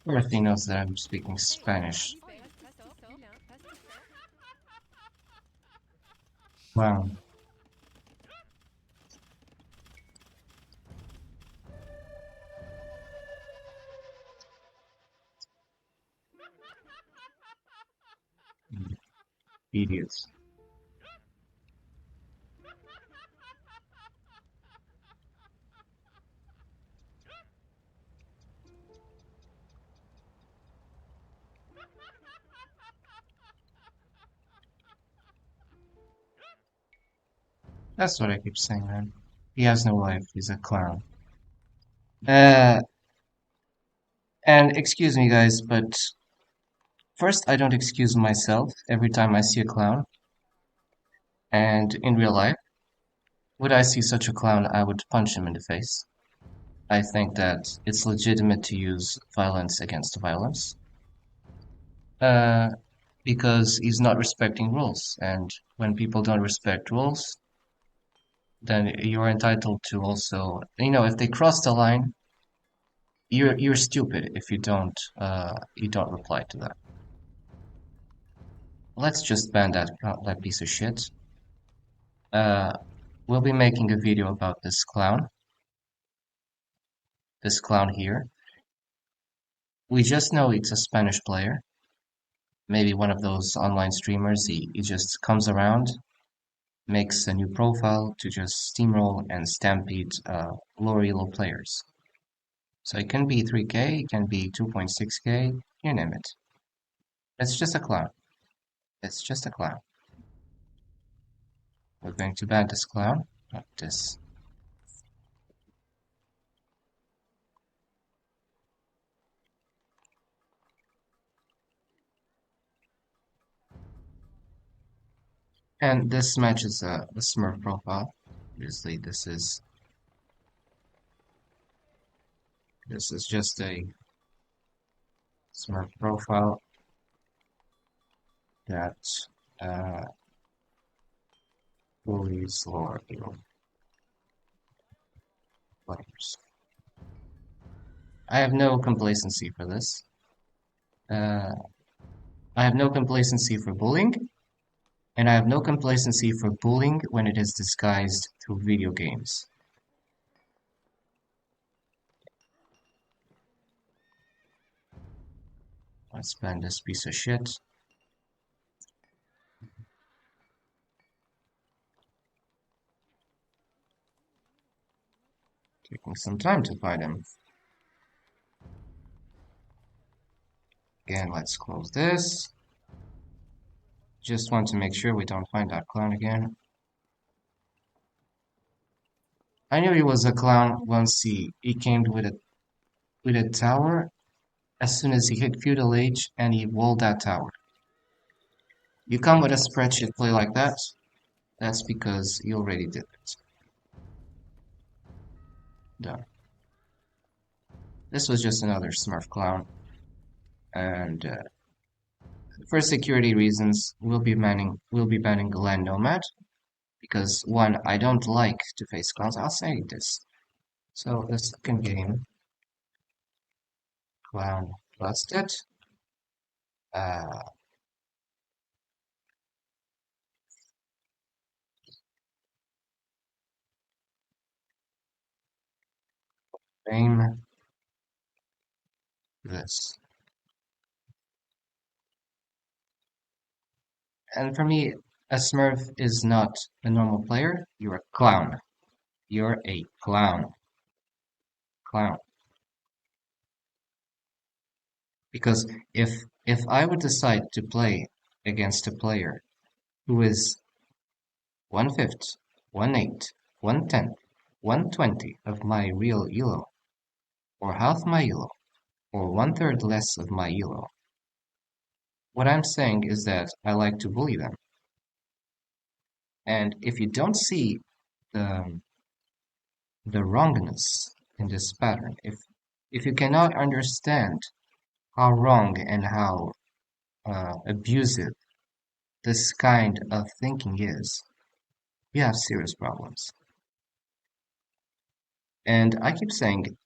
Everything knows that I'm speaking Spanish. Wow. Idiots. That's what I keep saying, man. He has no life. He's a clown. Uh, and excuse me, guys, but first, I don't excuse myself every time I see a clown. And in real life, would I see such a clown, I would punch him in the face. I think that it's legitimate to use violence against violence, uh, because he's not respecting rules. And when people don't respect rules, then you're entitled to also, if they cross the line, you're stupid if you don't reply to that. Let's just ban that piece of shit. Uh, we'll be making a video about this clown here. We just know it's a Spanish player, maybe one of those online streamers. He just comes around, makes a new profile to just steamroll and stampede lower elo players. So it can be 3K, it can be 2.6K, you name it. It's just a clown. It's just a clown. We're going to ban this clown, not this. And this matches a smurf profile. Obviously, this is just a smurf profile that uh, bullies lower elo players. I have no complacency for this. Uh, I have no complacency for bullying, and I have no complacency for bullying when it is disguised through video games. Let's ban this piece of shit. Taking some time to find him. Again, let's close this. Just want to make sure we don't find that clown again. I knew he was a clown once he came with a tower as soon as he hit feudal age and he walled that tower. You come with a spreadsheet play like that, that's because you already did it. Done. This was just another smurf clown, and for security reasons, we'll be banning Land Nomad because one, I don't like to face clowns. I'll say this. So the second game, clown busted. Uh, Name this. And for me, a smurf is not a normal player. You're a clown. You're a clown. Clown. Because if I would decide to play against a player who is 1/5, 1/8, 1/10, 1/20 of my real elo, or half my elo, or 1/3 less of my elo, what I'm saying is that I like to bully them. And if you don't see the the wrongness in this pattern, if you cannot understand how wrong and how abusive this kind of thinking is, you have serious problems. And I keep saying,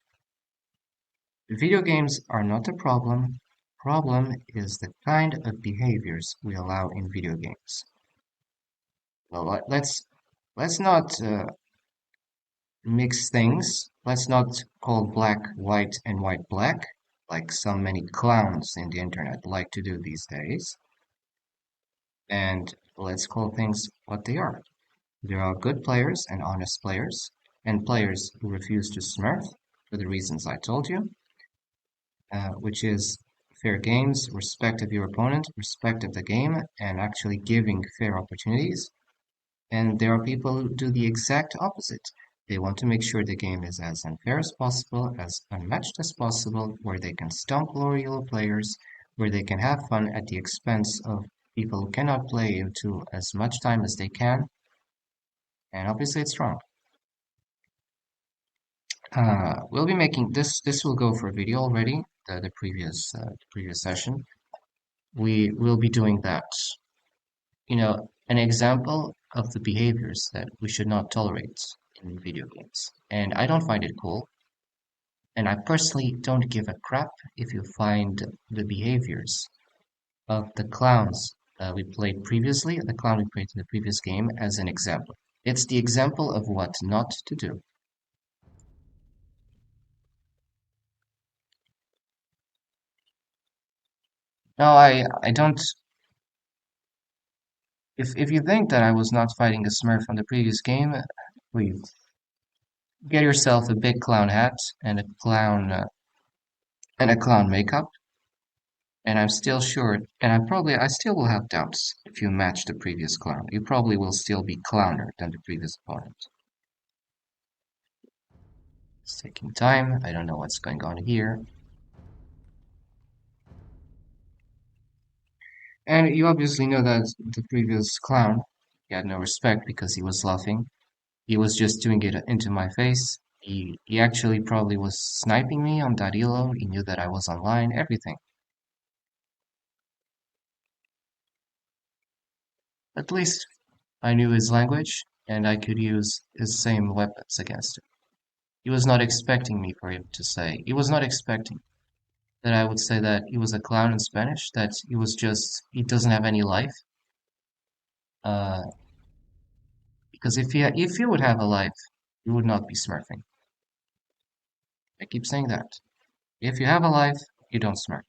video games are not the problem. Problem is the kind of behaviors we allow in video games. Well, let's not mix things. Let's not call black white and white black, like so many clowns in the internet like to do these days. And let's call things what they are. There are good players and honest players, and players who refuse to smurf for the reasons I told you, which is fair games, respect of your opponent, respect of the game, and actually giving fair opportunities. And there are people who do the exact opposite. They want to make sure the game is as unfair as possible, as unmatched as possible, where they can stomp lower elo players, where they can have fun at the expense of people who cannot play into as much time as they can. And obviously it's wrong. We'll be making this. This will go for a video already. The previous session. We will be doing that. An example of the behaviors that we should not tolerate in video games. And I don't find it cool. And I personally don't give a crap if you find the behaviors of the clowns we played previously, the clown we played in the previous game, as an example. It's the example of what not to do. No, I don't. If you think that I was not fighting a Smurf on the previous game, please get yourself a big clown hat and a clown makeup. And I'm still sure, and I still will have doubts if you match the previous clown. You probably will still be clowner than the previous opponent. It's taking time. I don't know what's going on here. And you obviously know that the previous clown, he had no respect because he was laughing. He was just doing it into my face. He actually probably was sniping me on that elo. He knew that I was online, everything. At least I knew his language and I could use his same weapons against him. He was not expecting me for him to say. He was not expecting that I would say that he was a clown in Spanish, that he doesn't have any life. Uh, because if he would have a life, he would not be smurfing. I keep saying that. If you have a life, you don't smurf.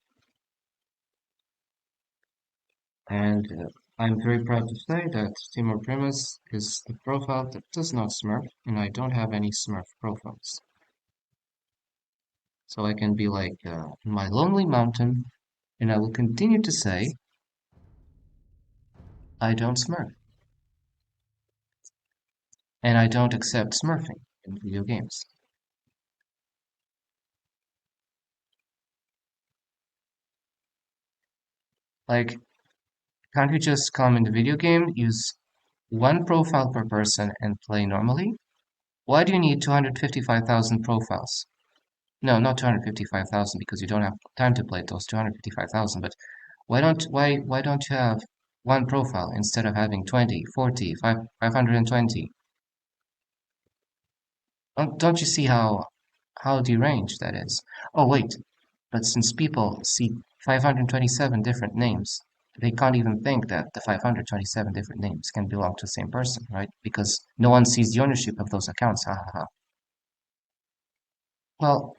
And I'm very proud to say that Timor Primus is the profile that does not smurf, and I don't have any smurf profiles. So I can be like in my lonely mountain, and I will continue to say I don't smurf, and I don't accept smurfing in video games. Like, can't you just come in the video game, use one profile per person, and play normally? Why do you need 255,000 profiles? No, not 255,000 because you don't have time to play those 255,000, but why don't you have one profile instead of having 20, 40, 520? Don't you see how deranged that is? Oh wait, but since people see 527 different names, they can't even think that the 527 different names can belong to the same person, right? Because no one sees the ownership of those accounts. Ha ha ha. Well,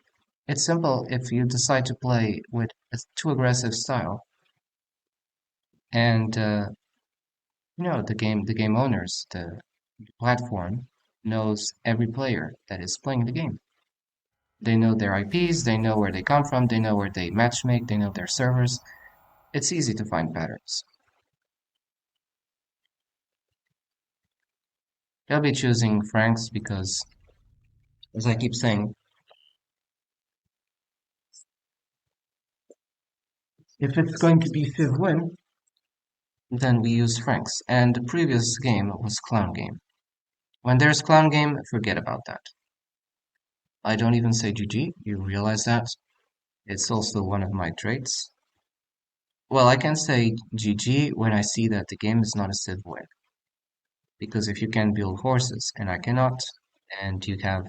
it's simple if you decide to play with a too aggressive style, and the game owners, the platform knows every player that is playing the game. They know their IPs, they know where they come from, they know where they matchmake, they know their servers. It's easy to find patterns. They'll be choosing Franks because, as I keep saying, if it's going to be Civ win, then we use Franks. And the previous game was Clown Game. When there's Clown Game, forget about that. I don't even say GG, you realize that? It's also one of my traits. Well, I can say GG when I see that the game is not a Civ win. Because if you can build horses and I cannot, and you have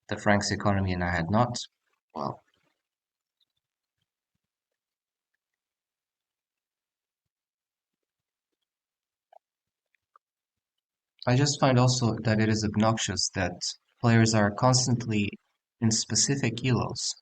the Franks economy and I had not, well, I just find also that it is obnoxious that players are constantly in specific elos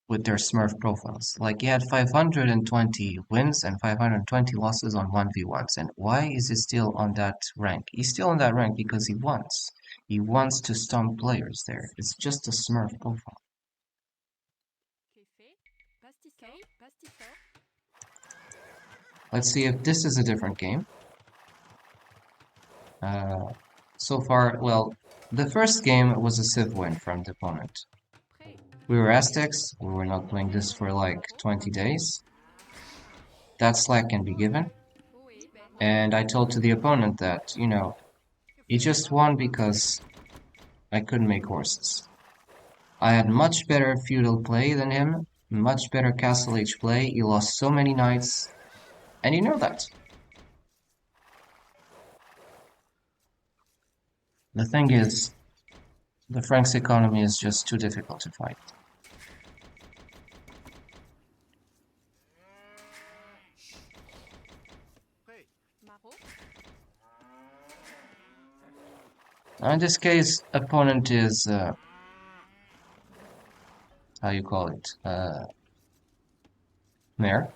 with their Smurf profiles. Like he had 520 wins and 520 losses on 1v1s, and why is he still on that rank? He's still on that rank because he wants. He wants to stomp players there. It's just a Smurf profile. Let's see if this is a different game. Uh, so far, well, the first game was a Civ win from the opponent. We were Aztecs, we were not playing this for like 20 days. That slack can be given. And I told to the opponent that, he just won because I couldn't make horses. I had much better feudal play than him, much better castle age play. He lost so many knights, and you know that. The thing is, the Franks economy is just too difficult to fight. Now in this case, opponent is, how you call it, Mare.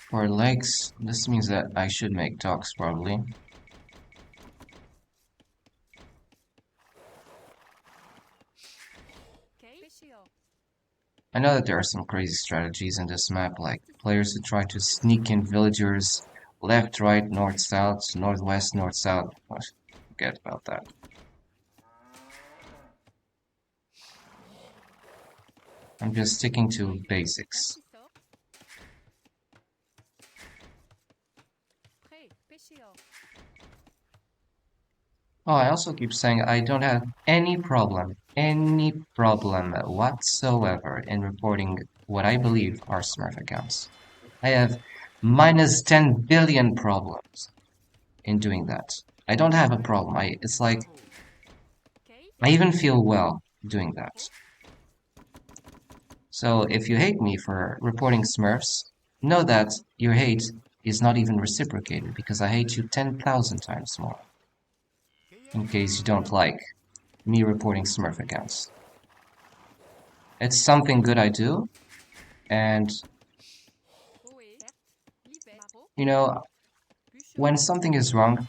For legs, this means that I should make dogs probably. I know that there are some crazy strategies in this map, like players who try to sneak in villagers left, right, north, south, northwest, north, south. Forget about that. I'm just sticking to basics. Oh, I also keep saying I don't have any problem whatsoever in reporting what I believe are smurf accounts. I have minus 10 billion problems in doing that. I don't have a problem. It's like, I even feel well doing that. So if you hate me for reporting smurfs, know that your hate is not even reciprocated because I hate you 10,000 times more. In case you don't like me reporting smurf accounts. It's something good I do, and you know, when something is wrong,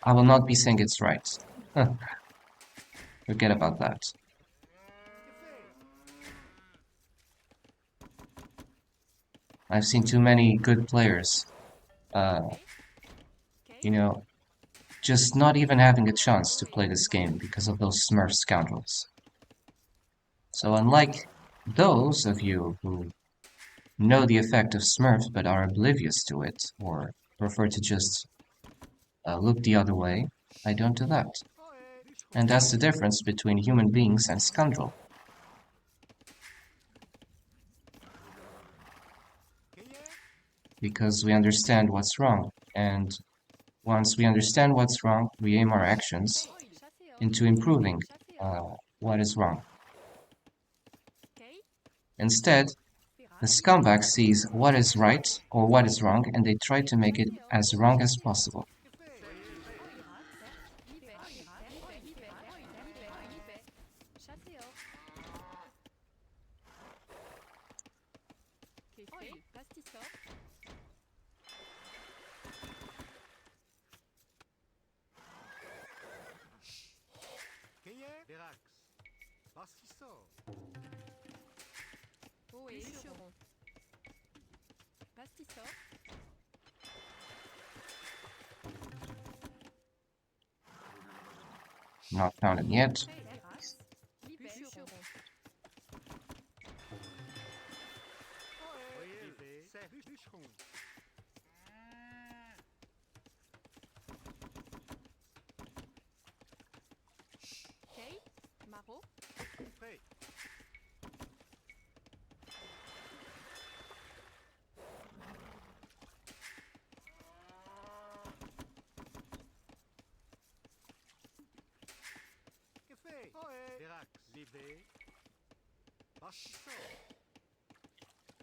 I will not be saying it's right. Forget about that. I've seen too many good players, uh, you know, just not even having a chance to play this game because of those smurf scoundrels. So unlike those of you who know the effect of smurfs but are oblivious to it, or prefer to just look the other way, I don't do that. And that's the difference between human beings and scoundrel. Because we understand what's wrong, and once we understand what's wrong, we aim our actions into improving what is wrong. Instead, the scumbag sees what is right or what is wrong, and they try to make it as wrong as possible. Not found it yet.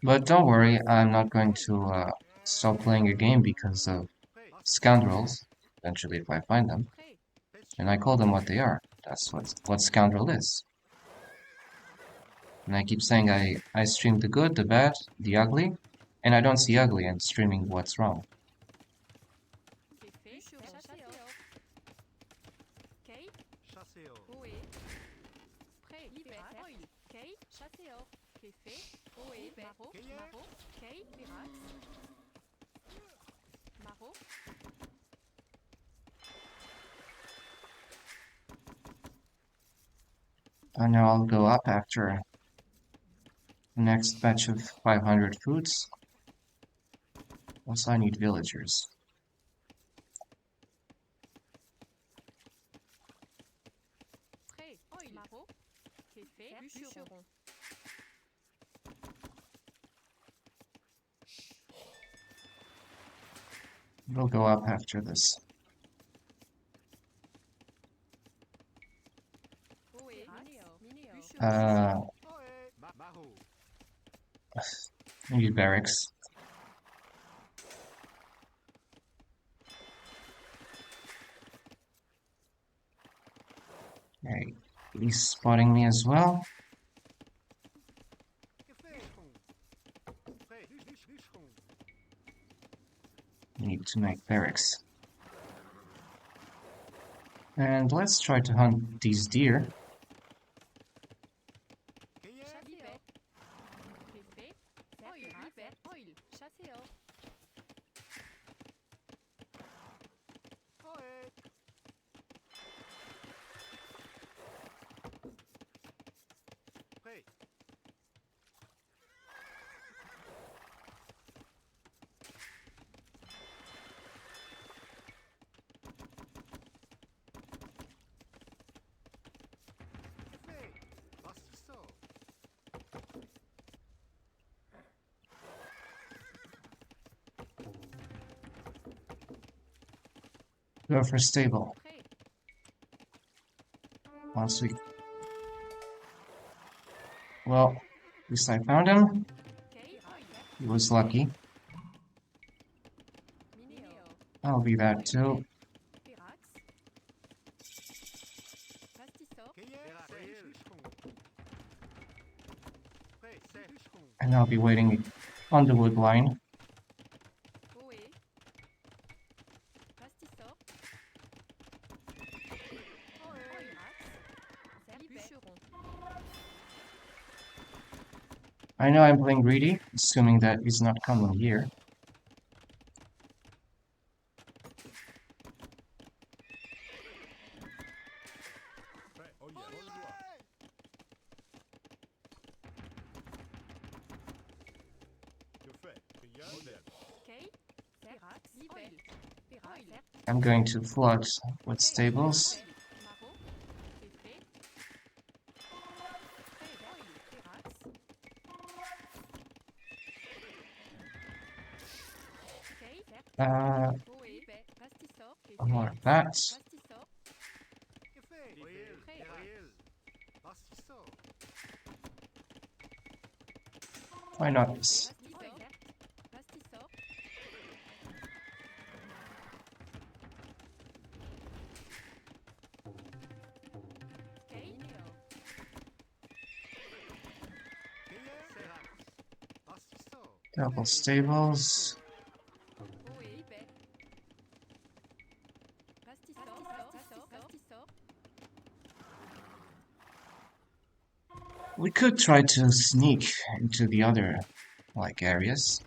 But don't worry, I'm not going to stop playing a game because of scoundrels, eventually if I find them. And I call them what they are. That's what scoundrel is. And I keep saying I stream the good, the bad, the ugly, and I don't see ugly in streaming what's wrong. And now I'll go up after the next batch of 500 foods. Also, I need villagers. We'll go up after this. Maybe barracks. Okay, he's spotting me as well. Need to make barracks. And let's try to hunt these deer. Go for stable. Once we... Well, at least I found him. He was lucky. I'll be that too. And I'll be waiting on the wood line. I know I'm playing greedy, assuming that he's not coming here. I'm going to flood with stables. More of that. Why not this? Double stables. We could try to sneak into the other, like, areas.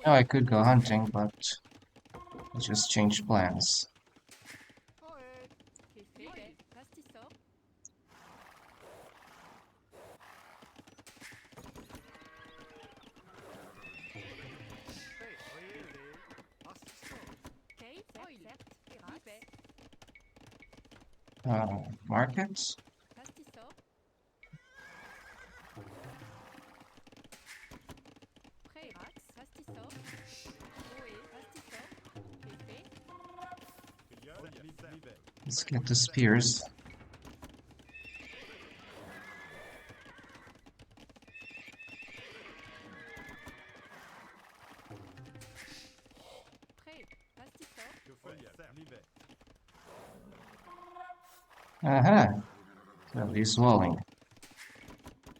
Now I could go hunting, but I just changed plans. Markets? Let's get the spears. Aha! So he's walling.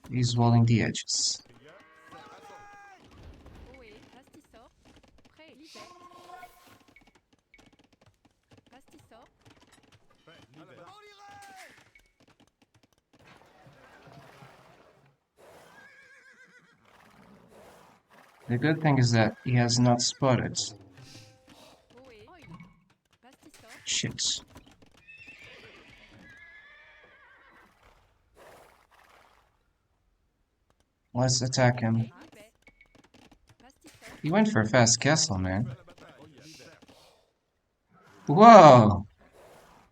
He's walling the edges. The good thing is that he has not spotted. Shit. Let's attack him. He went for a fast castle, man. Whoa!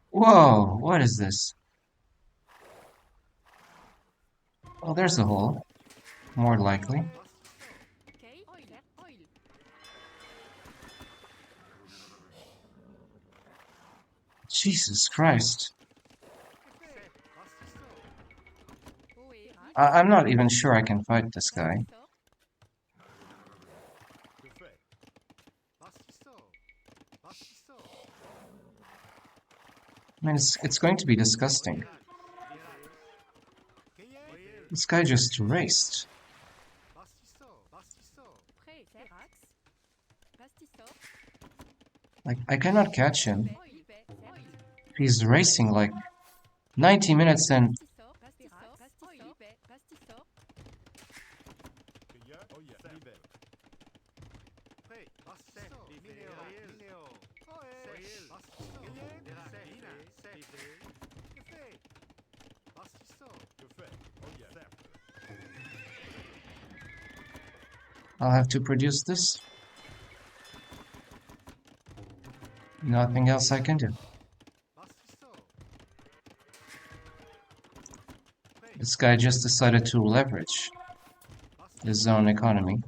Whoa! What is this? Oh, there's the hole. More likely. Jesus Christ. I'm not even sure I can fight this guy. I mean, it's going to be disgusting. This guy just raced. Like, I cannot catch him. He's racing like 90 minutes and... I'll have to produce this. Nothing else I can do. This guy just decided to leverage his own economy.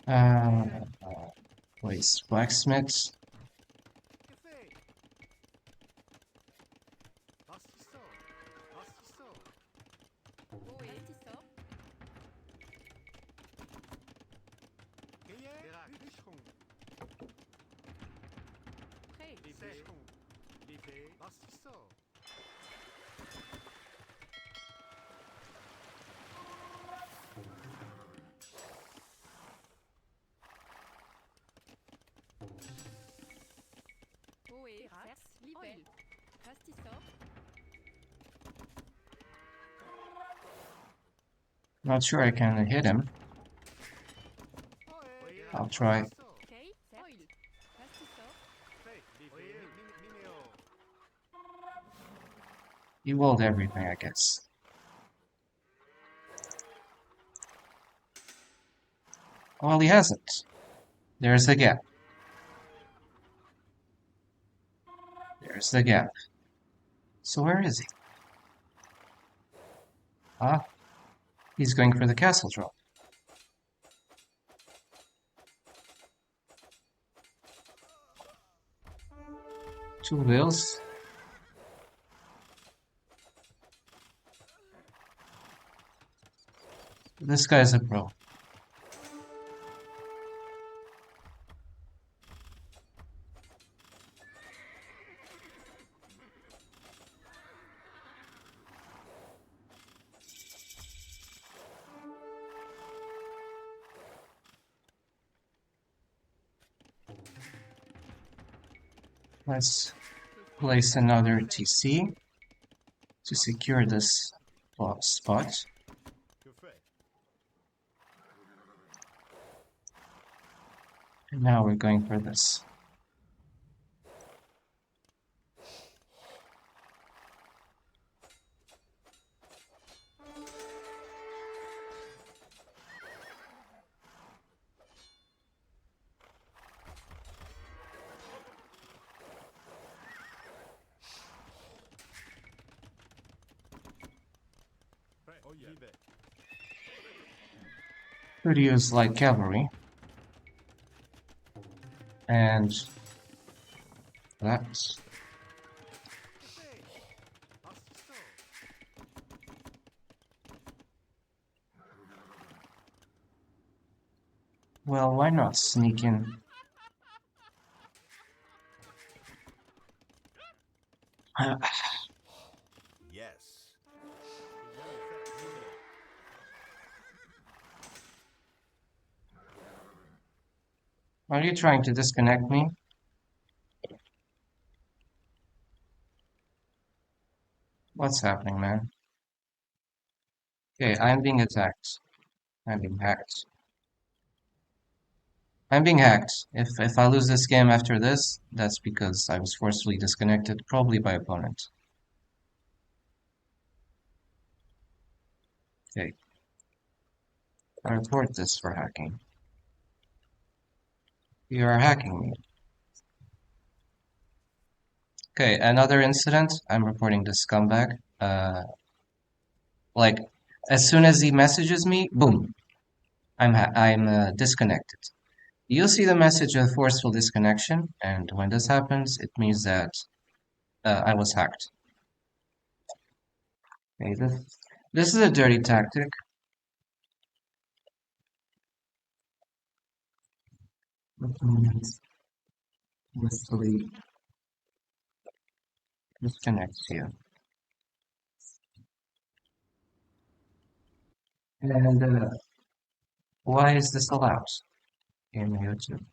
Uh, Place blacksmiths. Not sure I can hit him. I'll try. He walled everything, I guess. Well, he hasn't. There's the gap. There's the gap. So where is he? Ah, he's going for the castle drop. Two wheels. This guy's a pro. Let's place another TC to secure this spot. And now we're going for this. Could use light cavalry, and that. Well, why not sneak in? Yes. Are you trying to disconnect me? What's happening, man? Okay, I'm being attacked. I'm being hacked. I'm being hacked. If I lose this game after this, that's because I was forcefully disconnected, probably by opponent. Okay, I report this for hacking. You are hacking me. Okay, another incident. I'm reporting this scumbag. Like, as soon as he messages me, boom, I'm disconnected. You'll see the message of forceful disconnection, and when this happens, it means that I was hacked. Okay, this is a dirty tactic. Forcefully disconnects you. And why is this allowed in YouTube?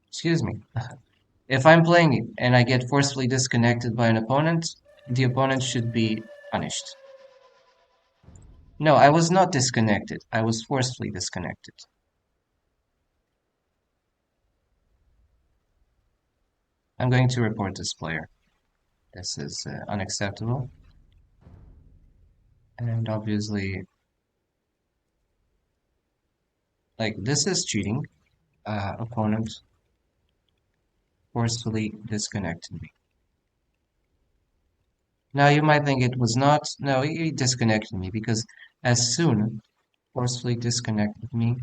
Excuse me. If I'm playing it and I get forcefully disconnected by an opponent, the opponent should be punished. No, I was not disconnected. I was forcefully disconnected. I'm going to report this player. This is unacceptable. And obviously, like, this is cheating. Opponent forcefully disconnected me. Now, you might think it was not. No, he disconnected me because as soon forcefully disconnected me,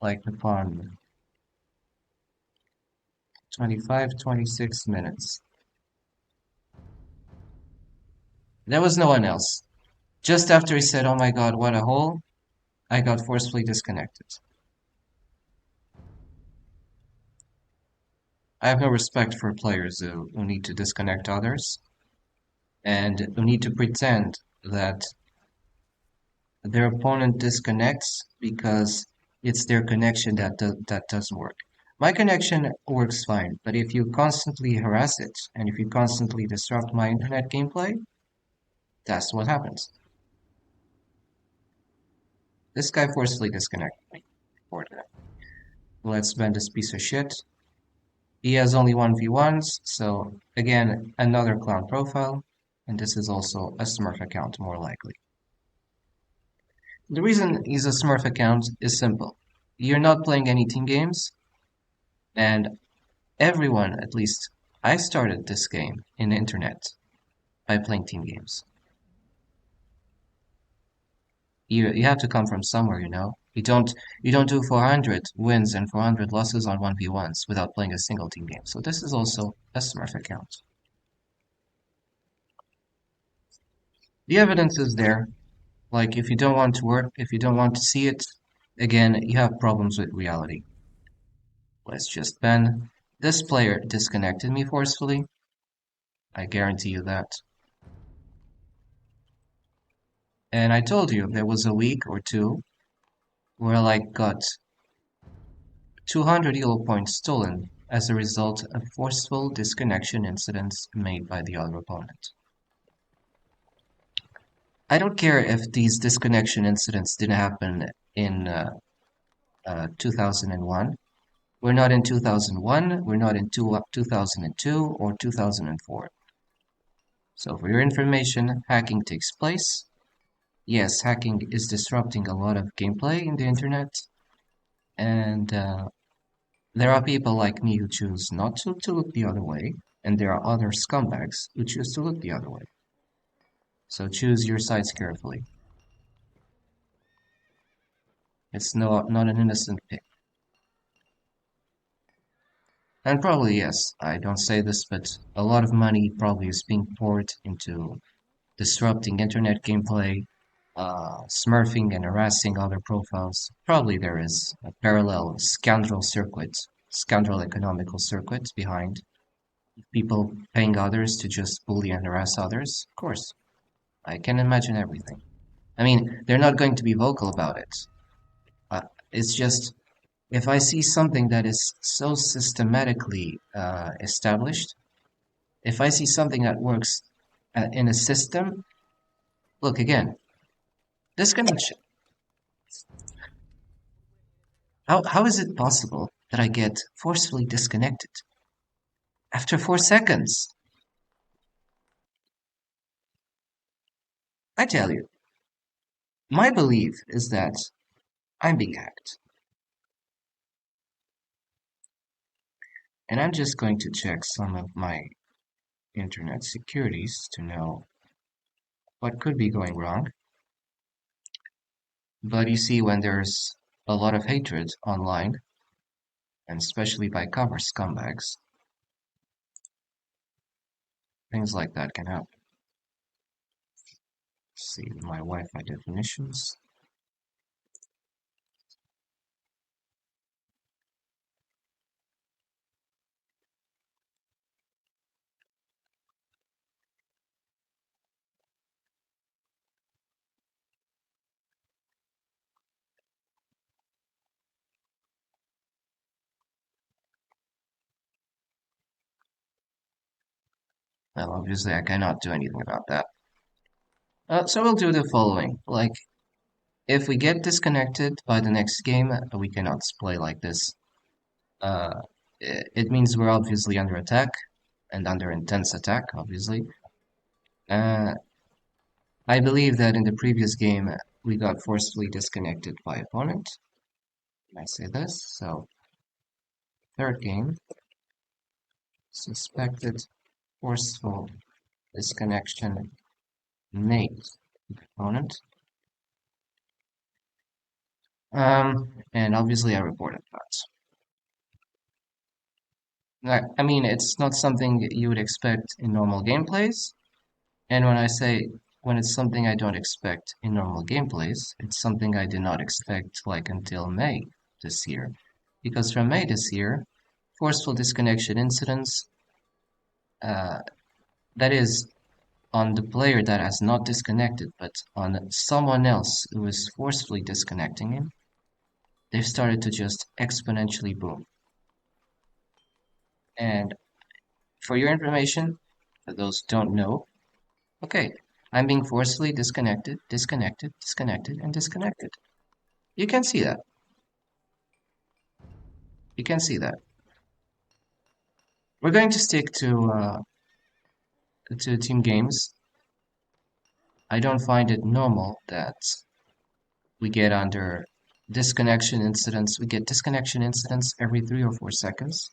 like upon 25, 26 minutes. There was no one else. Just after he said, "Oh my God, what a hole," I got forcefully disconnected. I have no respect for players who need to disconnect others and who need to pretend that their opponent disconnects because it's their connection that doesn't work. My connection works fine, but if you constantly harass it and if you constantly disrupt my internet gameplay, that's what happens. This guy forcefully disconnected me. Let's ban this piece of shit. He has only 1v1s, so again, another clown profile, and this is also a Smurf account, more likely. The reason he's a Smurf account is simple. You're not playing any team games, and everyone, at least I started this game in the internet by playing team games. You have to come from somewhere, you know. You don't do 400 wins and 400 losses on 1v1s without playing a single team game. So this is also a Smurf account. The evidence is there. Like, if you don't want to work, if you don't want to see it, again, you have problems with reality. Let's just ban. This player disconnected me forcefully. I guarantee you that. And I told you there was a week or two where I got 200 elo points stolen as a result of forceful disconnection incidents made by the other opponent. I don't care if these disconnection incidents didn't happen in 2001. We're not in 2001, we're not in 2002 or 2004. So for your information, hacking takes place. Yes, hacking is disrupting a lot of gameplay in the internet, and there are people like me who choose not to look the other way, and there are other scumbags who choose to look the other way. So choose your sides carefully. It's not an innocent pick. And probably, yes, I don't say this, but a lot of money probably is being poured into disrupting internet gameplay, smurfing and harassing other profiles. Probably there is a parallel scoundrel economical circuit behind people paying others to just bully and harass others. Of course, I can imagine everything. I mean, they're not going to be vocal about it. It's just if I see something that is so systematically established, if I see something that works in a system, look again, disconnection. How is it possible that I get forcefully disconnected after 4 seconds? I tell you, my belief is that I'm being hacked. And I'm just going to check some of my internet securities to know what could be going wrong. But you see, when there's a lot of hatred online, and especially by cover scumbags, things like that can happen. Let's see my Wi-Fi definitions. Well, obviously I cannot do anything about that. So we'll do the following. Like, if we get disconnected by the next game, we cannot play like this. Uh, it means we're obviously under attack, and under intense attack, obviously. Uh, I believe that in the previous game, we got forcefully disconnected by opponent. Can I say this? So, third game, suspected forceful disconnection made opponent. And obviously I reported that. I mean, it's not something you would expect in normal gameplays. And when it's something I don't expect in normal gameplays, it's something I did not expect like until May this year. Because from May this year, forceful disconnection incidents, uh, that is on the player that has not disconnected, but on someone else who is forcefully disconnecting him, they've started to just exponentially boom. And for your information, for those who don't know, okay, I'm being forcefully disconnected, disconnected, disconnected, and disconnected. You can see that. You can see that. We're going to stick to team games. I don't find it normal that we get under disconnection incidents. We get disconnection incidents every 3 or 4 seconds.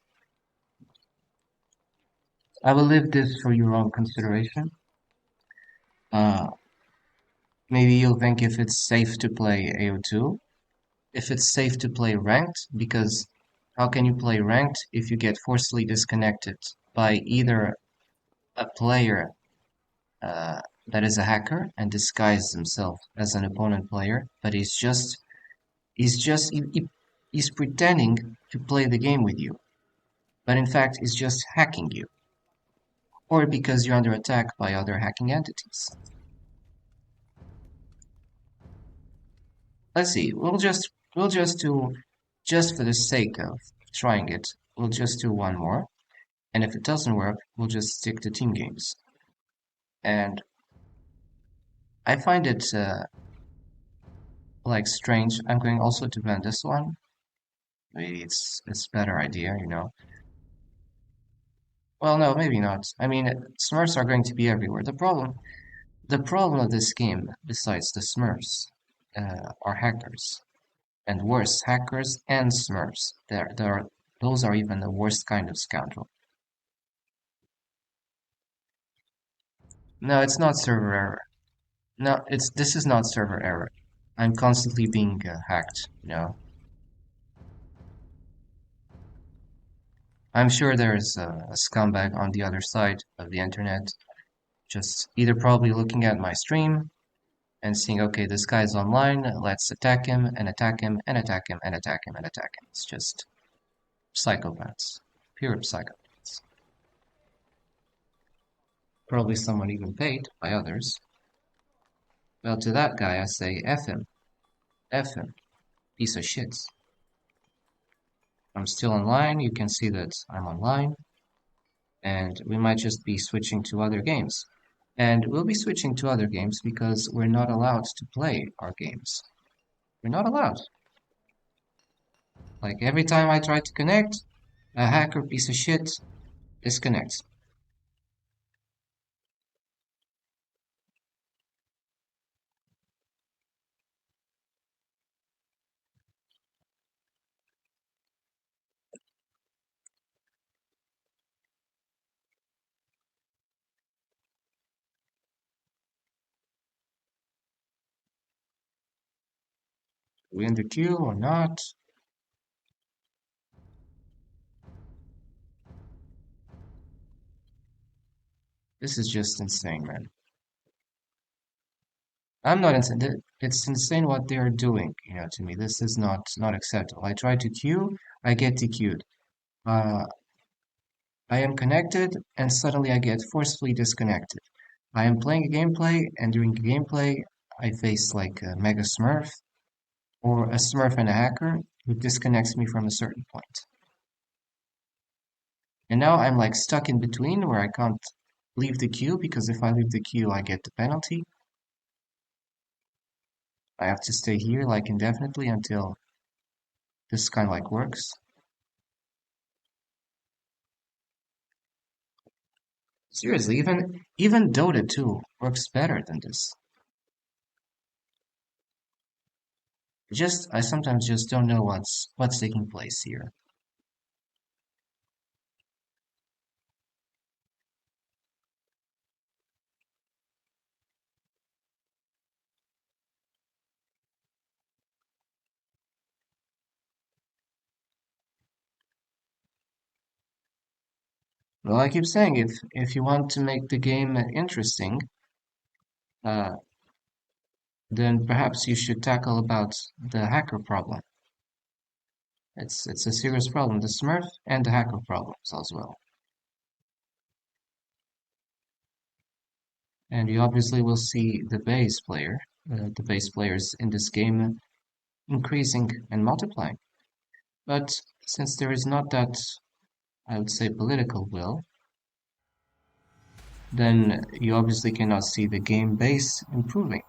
I will leave this for your own consideration. Uh, Maybe you'll think if it's safe to play AO2, if it's safe to play ranked, because how can you play ranked if you get forcibly disconnected by either a player that is a hacker and disguises himself as an opponent player, but he's pretending to play the game with you, but in fact he's just hacking you, or because you're under attack by other hacking entities. Let's see. We'll just do just for the sake of trying it. We'll just do one more, and if it doesn't work, we'll just stick to team games. And I find it like strange. I'm going also to ban this one. Maybe it's better idea, you know. Well, no, maybe not. I mean, Smurfs are going to be everywhere. The problem of this game, besides the Smurfs, are hackers, and worse, hackers and Smurfs. Those are even the worst kind of scoundrel. No, it's not server error. No, this is not server error. I'm constantly being hacked, you know. I'm sure there's a scumbag on the other side of the internet, just either probably looking at my stream and seeing, okay, this guy's online, let's attack him and attack him and attack him and attack him and attack him. It's just psychopaths, pure psychopaths. Probably someone even paid by others. Well, to that guy, I say, F him, piece of shit. I'm still online, you can see that I'm online, and we might just be switching to other games. And we'll be switching to other games because we're not allowed to play our games. We're not allowed. Like every time I try to connect, a hacker piece of shit disconnects. We in the queue or not? This is just insane, man. I'm not insane. It's insane what they are doing, to me. This is not acceptable. I try to queue, I get DQ'd. Uh, I am connected, and suddenly I get forcefully disconnected. I am playing a gameplay, and during the gameplay, I face like a mega smurf or a smurf and a hacker who disconnects me from a certain point. And now I'm like stuck in between where I can't leave the queue because if I leave the queue, I get the penalty. I have to stay here like indefinitely until this kind of like works. Seriously, even Dota 2 works better than this. I sometimes just don't know what's taking place here. Well, I keep saying if you want to make the game interesting, uh, then perhaps you should tackle about the hacker problem. It's a serious problem, the Smurf and the hacker problems as well. And you obviously will see the base players in this game increasing and multiplying. But since there is not that, I would say, political will, then you obviously cannot see the game base improving.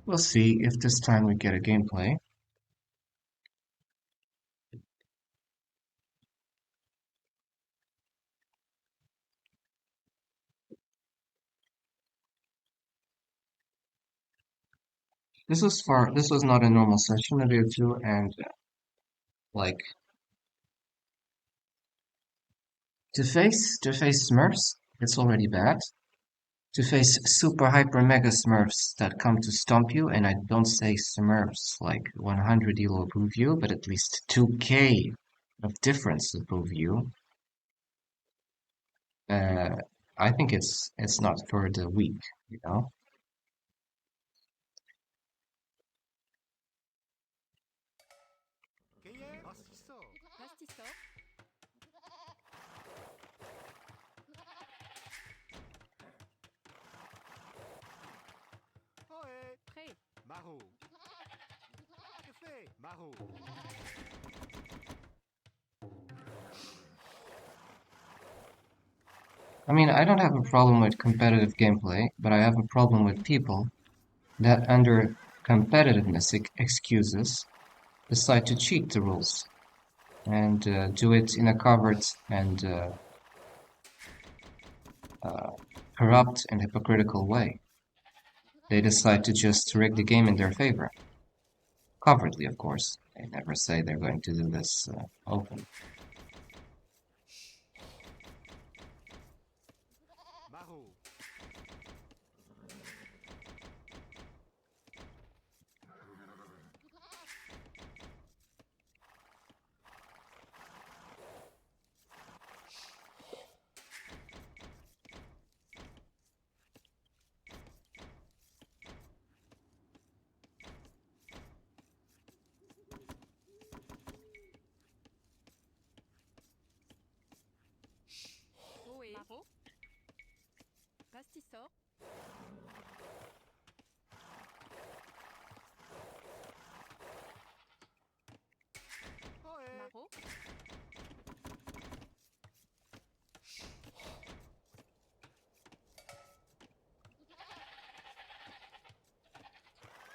We'll see if this time we get a gameplay. This was not a normal session of Ao2, and like to face Smurfs, it's already bad. To face super hyper mega Smurfs that come to stomp you, and I don't say Smurfs like 100 elo above you, but at least 2k of difference above you. Uh, I think it's not for the weak, you know. I mean, I don't have a problem with competitive gameplay, but I have a problem with people that, under competitiveness excuses, decide to cheat the rules and do it in a covert and uh, corrupt and hypocritical way. They decide to just rig the game in their favor. Covertly, of course. They never say they're going to do this open.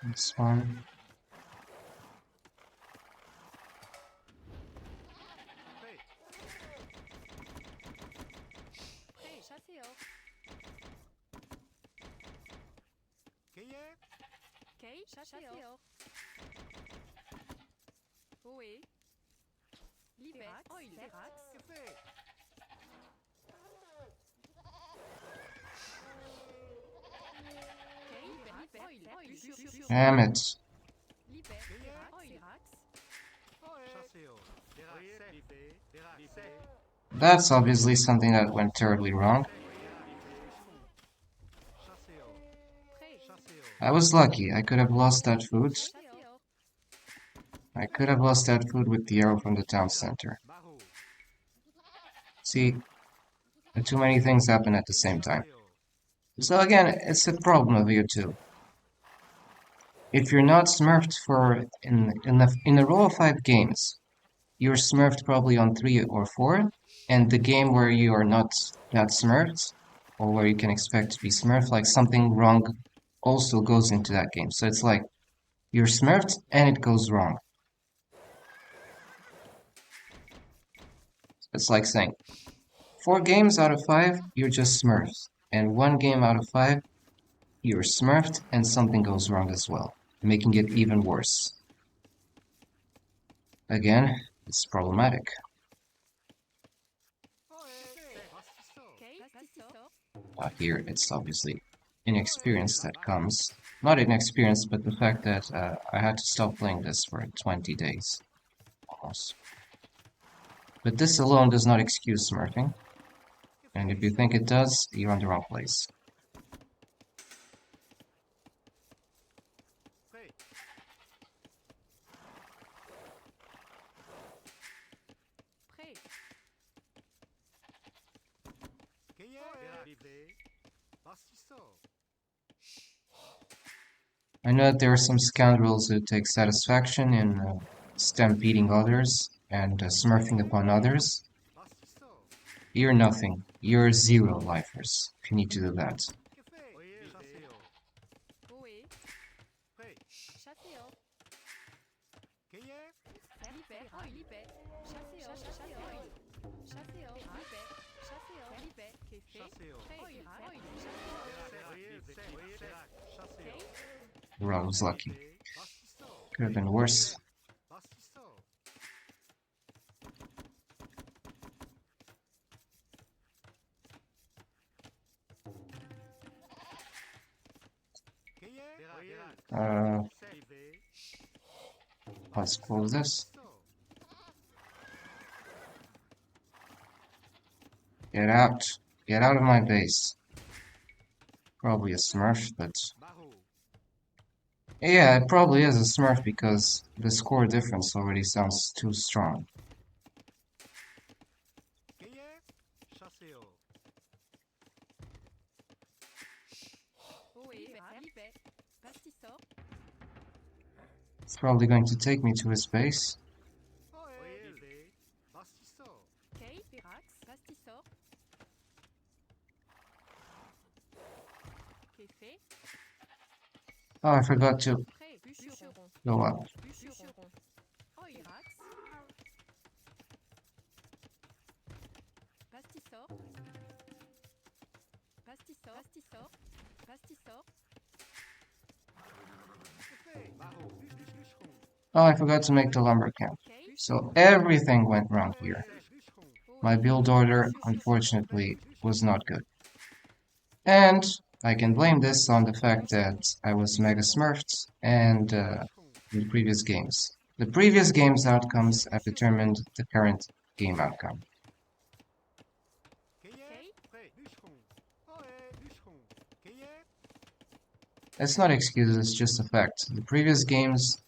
This one. Damn it. That's obviously something that went terribly wrong. I was lucky. I could have lost that food. I could have lost that food with the arrow from the town center. See, too many things happen at the same time. So again, it's a problem of Ao2. If you're not smurfed for in a row of 5 games, you're smurfed probably on 3 or 4, and the game where you are not that smurfed, or where you can expect to be smurfed, like something wrong also goes into that game. So it's like you're smurfed and it goes wrong. It's like saying 4 games out of 5, you're just smurfed, and 1 game out of 5, you're smurfed and something goes wrong as well, making it even worse. Again, it's problematic. Here, it's obviously inexperience that comes. Not inexperience, but the fact that I had to stop playing this for 20 days. Almost. But this alone does not excuse smurfing. And if you think it does, you're on the wrong place. I know that there are some scoundrels who take satisfaction in stampeding others and smurfing upon others. You're nothing. You're 0 lifers if you need to do that. Well, I was lucky. Could have been worse. Let's close this. Get out. Get out of my base. Probably a smurf, but... yeah, it probably is a smurf because the score difference already sounds too strong. It's probably going to take me to his base. Oh, I forgot to go up. Oh, I forgot to make the lumber camp. So everything went wrong here. My build order, unfortunately, was not good. And I can blame this on the fact that I was mega smurfed and in previous games. The previous game's outcomes have determined the current game outcome. That's not excuses, it's just a fact. The previous games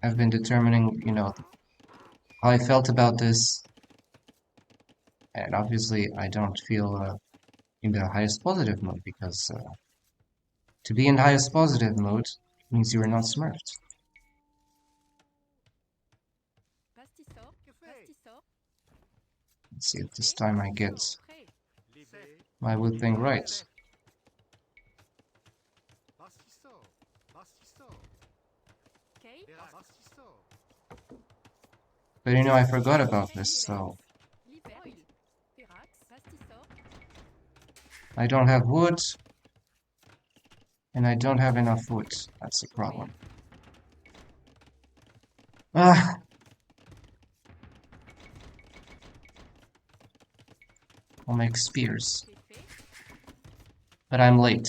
have been determining, you know, how I felt about this. And obviously I don't feel in the highest positive mode, because to be in the highest positive mode means you are not smurfed. Let's see if this time I get my wood thing right. But you know, I forgot about this, so I don't have wood, and I don't have enough wood. That's the problem. Ah! I'll make spears. But I'm late.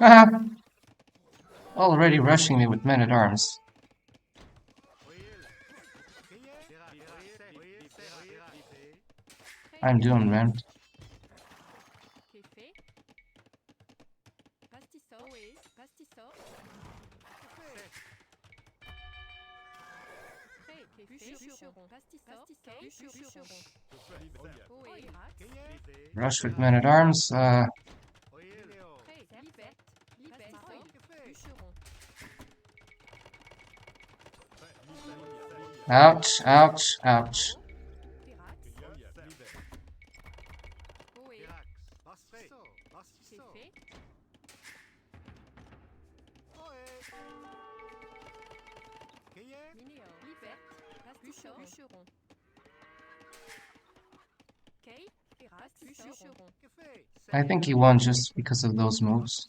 Ah! Already rushing me with men-at-arms. I'm doomed, man. Rush with men-at-arms, ouch, ouch, ouch. I think he won just because of those moves.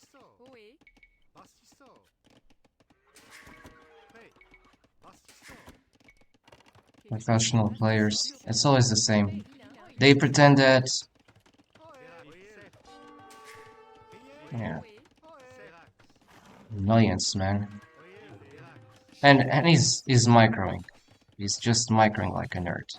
Professional players, it's always the same. They pretend that... Yeah. Millions, man. And he's microing. He's just microing like a nerd.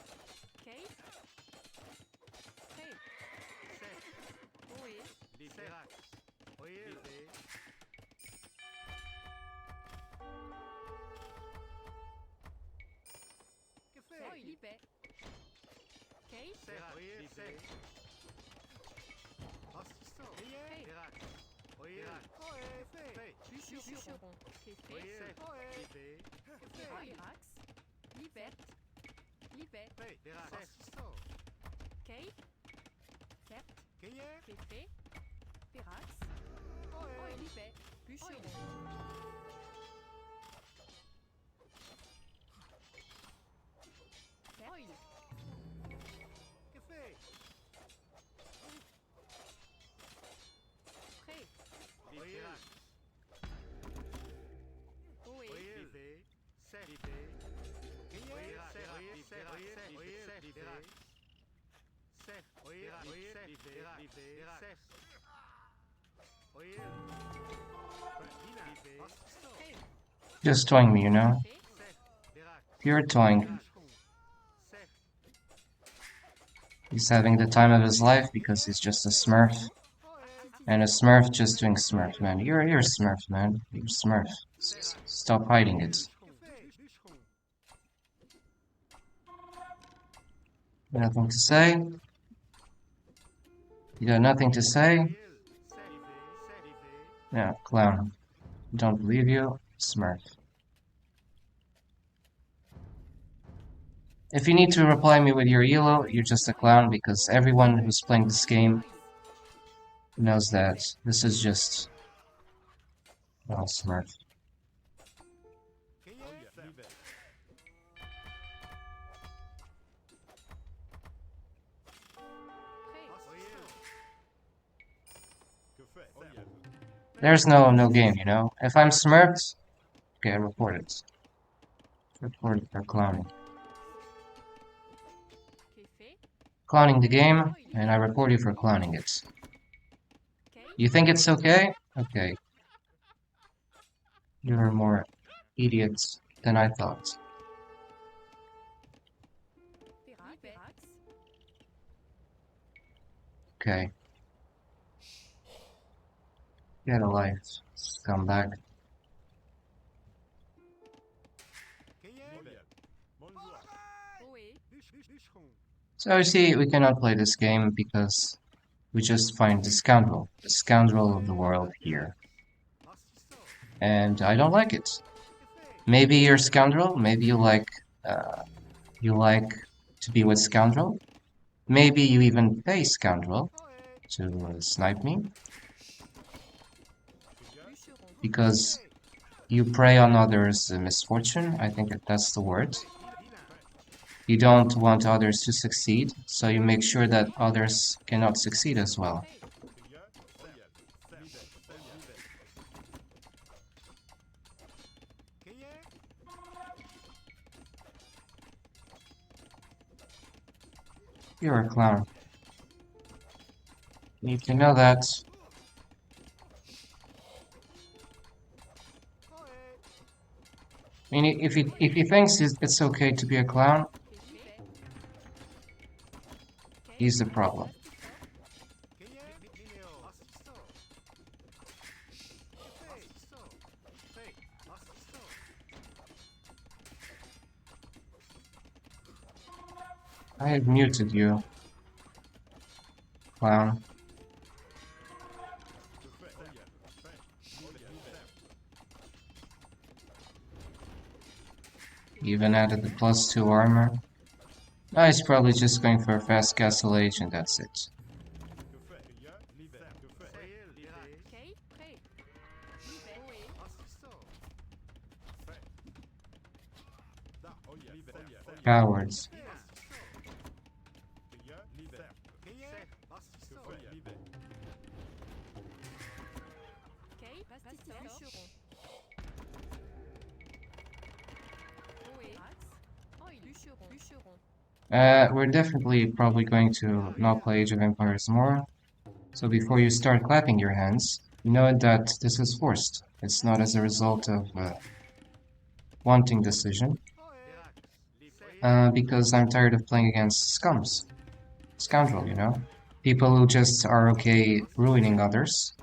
Just toying me, you know? Pure toying. He's having the time of his life because he's just a smurf. And a smurf just doing smurf, man. You're a smurf, man. You're a smurf. Stop hiding it. Nothing to say? You got nothing to say? Yeah, clown. Don't believe you, smurf. If you need to reply me with your elo, you're just a clown, because everyone who's playing this game knows that this is just... Oh, smurf. There's no game, you know? If I'm smurfed, okay, I report it. Report it for clowning. Clowning the game, and I report you for clowning it. You think it's okay? Okay. You're more idiots than I thought. Okay. Get a life, scumbag. So you see, we cannot play this game because we just find the scoundrel of the world here. And I don't like it. Maybe you're a scoundrel, maybe you like to be with scoundrel. Maybe you even pay scoundrel to snipe me because you prey on others' misfortune. I think that's the word. You don't want others to succeed, so you make sure that others cannot succeed as well. You're a clown. You need to know that. I mean, if he thinks it's okay to be a clown, he's the problem. I have muted you, clown. Even added the +2 armor. No, he's probably just going for a fast castle age and that's it. Cowards. We're definitely probably going to not play Age of Empires more. So before you start clapping your hands, know that this is forced. It's not as a result of wanting decision. Because I'm tired of playing against scums. Scoundrel, you know? People who just are okay ruining others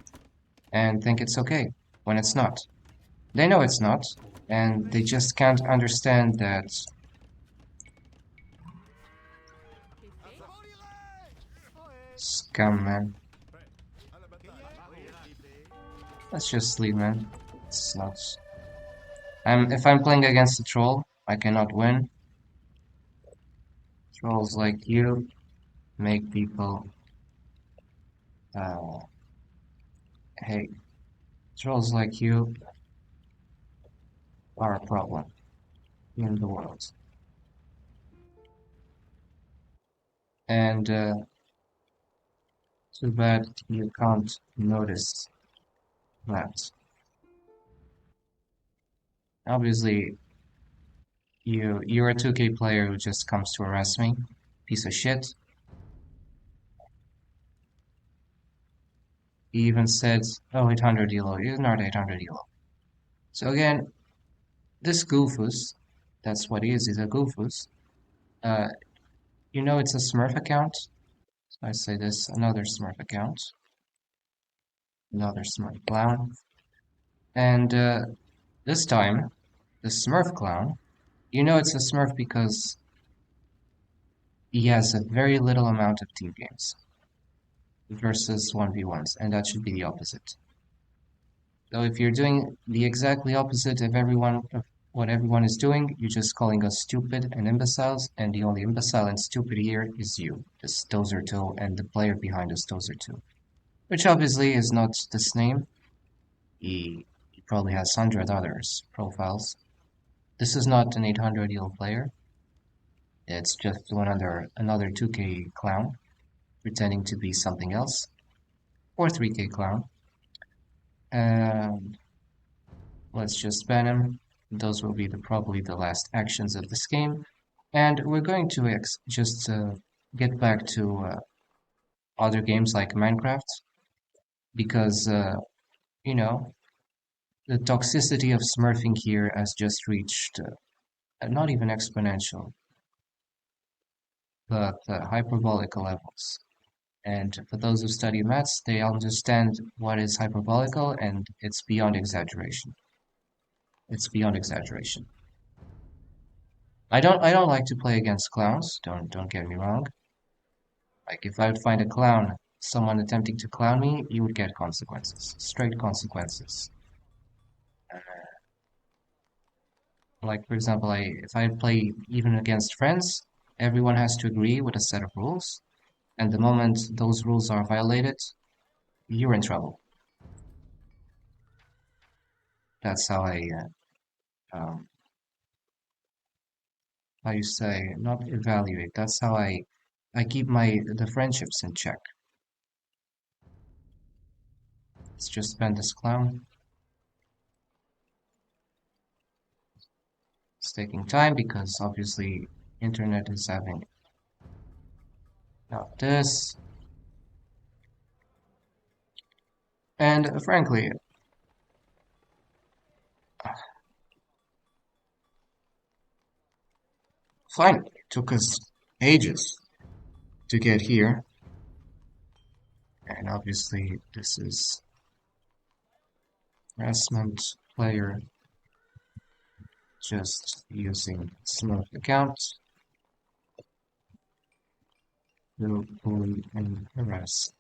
and think it's okay when it's not. They know it's not, and they just can't understand that. Scum, man. Let's just leave, man. It's not. If I'm playing against a troll, I cannot win. Trolls like you make people uh, hate. Trolls like you are a problem in the world. And too bad you can't notice that. Obviously, you're a 2K player who just comes to harass me. Piece of shit. He even said, oh, 800 elo. You're not 800 elo. So again, this goofus, that's what he is, he's a goofus. Uh, you know it's a smurf account. So I say this, another smurf account. Another smurf clown. And this time, the smurf clown, you know it's a smurf because he has a very little amount of team games versus 1v1s, and that should be the opposite. So if you're doing the exactly opposite of what everyone is doing, you're just calling us stupid and imbeciles, and the only imbecile and stupid here is you, this Dozer2, and the player behind us, Dozer2. Which obviously is not this name. He probably has 100 others profiles. This is not an 800 elo player. It's just another 2K clown pretending to be something else, or 3K clown. And let's just ban him. Those will be probably the last actions of this game. And we're going to just get back to other games like Minecraft because, you know, the toxicity of smurfing here has just reached not even exponential, but hyperbolical levels. And for those who study maths, they understand what is hyperbolical, and it's beyond exaggeration. It's beyond exaggeration. I don't like to play against clowns. Don't get me wrong. Like if I would find a clown, someone attempting to clown me, you would get consequences, straight consequences. Like for example, if I play even against friends, everyone has to agree with a set of rules, and the moment those rules are violated, you're in trouble. That's um, how you say, not evaluate. That's how I keep the friendships in check. Let's just spend this clown. It's taking time because obviously internet is having not this. And frankly, finally, it took us ages to get here. And obviously, this is harrassment player just using smurf account to bully and harass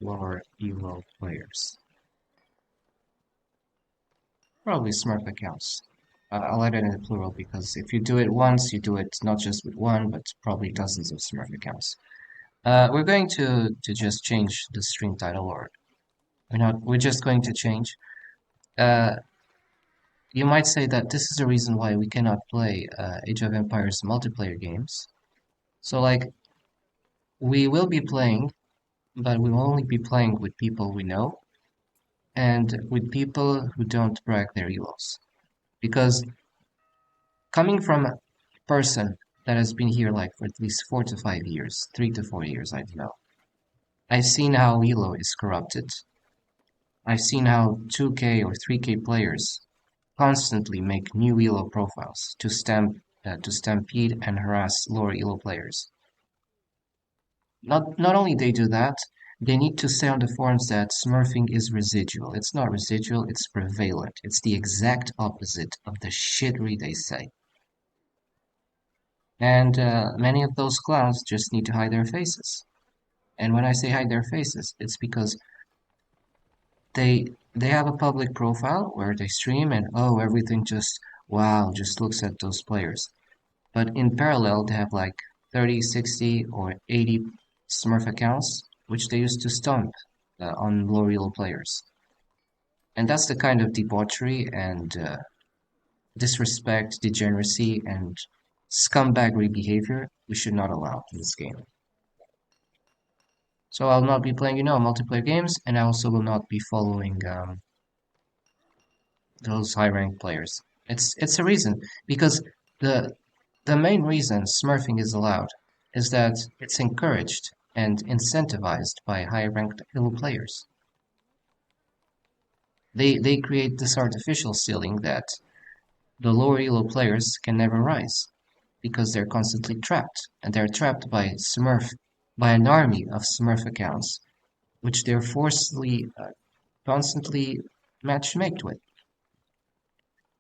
lower elo players. Probably smurf accounts. I'll add it in the plural because if you do it once, you do it not just with one, but probably dozens of smurf accounts. We're going to just change the stream title, or we're just going to change. Uh, you might say that this is the reason why we cannot play Age of Empires multiplayer games. So like we will be playing, but we will only be playing with people we know and with people who don't brag their elos. Because coming from a person that has been here like for at least 4 to 5 years, 3 to 4 years, I don't know. I've seen how elo is corrupted. I've seen how 2K or 3K players constantly make new elo profiles to stampede and harass lower elo players. Not only they do that, they need to say on the forums that smurfing is residual. It's not residual, it's prevalent. It's the exact opposite of the shittery they say. And many of those clowns just need to hide their faces. And when I say hide their faces, it's because they have a public profile where they stream and oh everything just wow just looks at those players. But in parallel they have like 30, 60, or 80 Smurf accounts which they use to stomp on low players. And that's the kind of debauchery and disrespect, degeneracy, and scumbaggery behavior we should not allow in this game. So I'll not be playing, multiplayer games, and I also will not be following those high ranked players. It's a reason because the the main reason smurfing is allowed is that it's encouraged and incentivized by high ranked elo players. They create this artificial ceiling that the lower elo players can never rise because they're constantly trapped and they're trapped by an army of smurf accounts which they're forcibly constantly matchmaked with.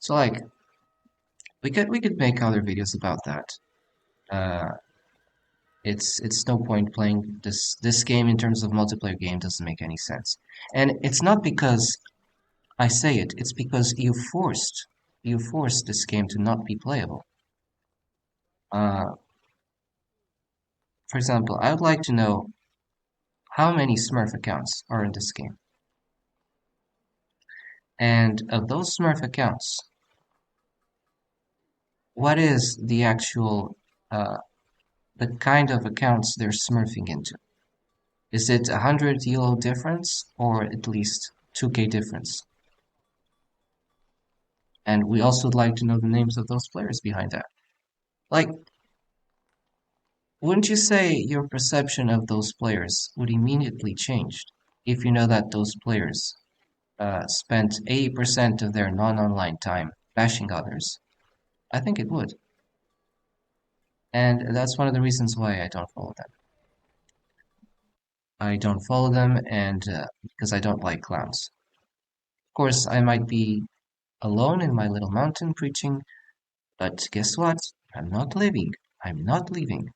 So like we could make other videos about that. Uh, it's no point playing this game in terms of multiplayer game doesn't make any sense. And it's not because I say it, it's because you forced this game to not be playable. Uh, for example, I would like to know how many Smurf accounts are in this game. And of those Smurf accounts, what is uh, the kind of accounts they're smurfing into? Is it 100 ELO difference or at least 2K difference? And we also would like to know the names of those players behind that. Like, wouldn't you say your perception of those players would immediately change if you know that those players spent 80% of their non-online time bashing others? I think it would. And that's one of the reasons why I don't follow them. I don't follow them and because I don't like clowns. Of course, I might be alone in my little mountain preaching, But guess what? I'm not leaving. I'm not leaving.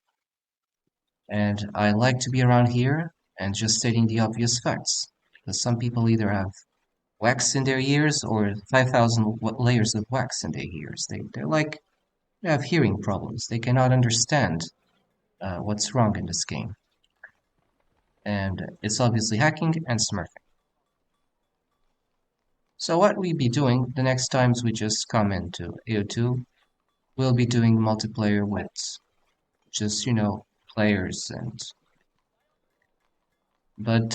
And I like to be around here and just stating the obvious facts. Because some people either have wax in their ears or 5,000 layers of wax in their ears. They're like, they have hearing problems. They cannot understand what's wrong in this game. And it's obviously hacking and smurfing. So what we be doing the next times we just come into AO2, we'll be doing multiplayer with just, players and but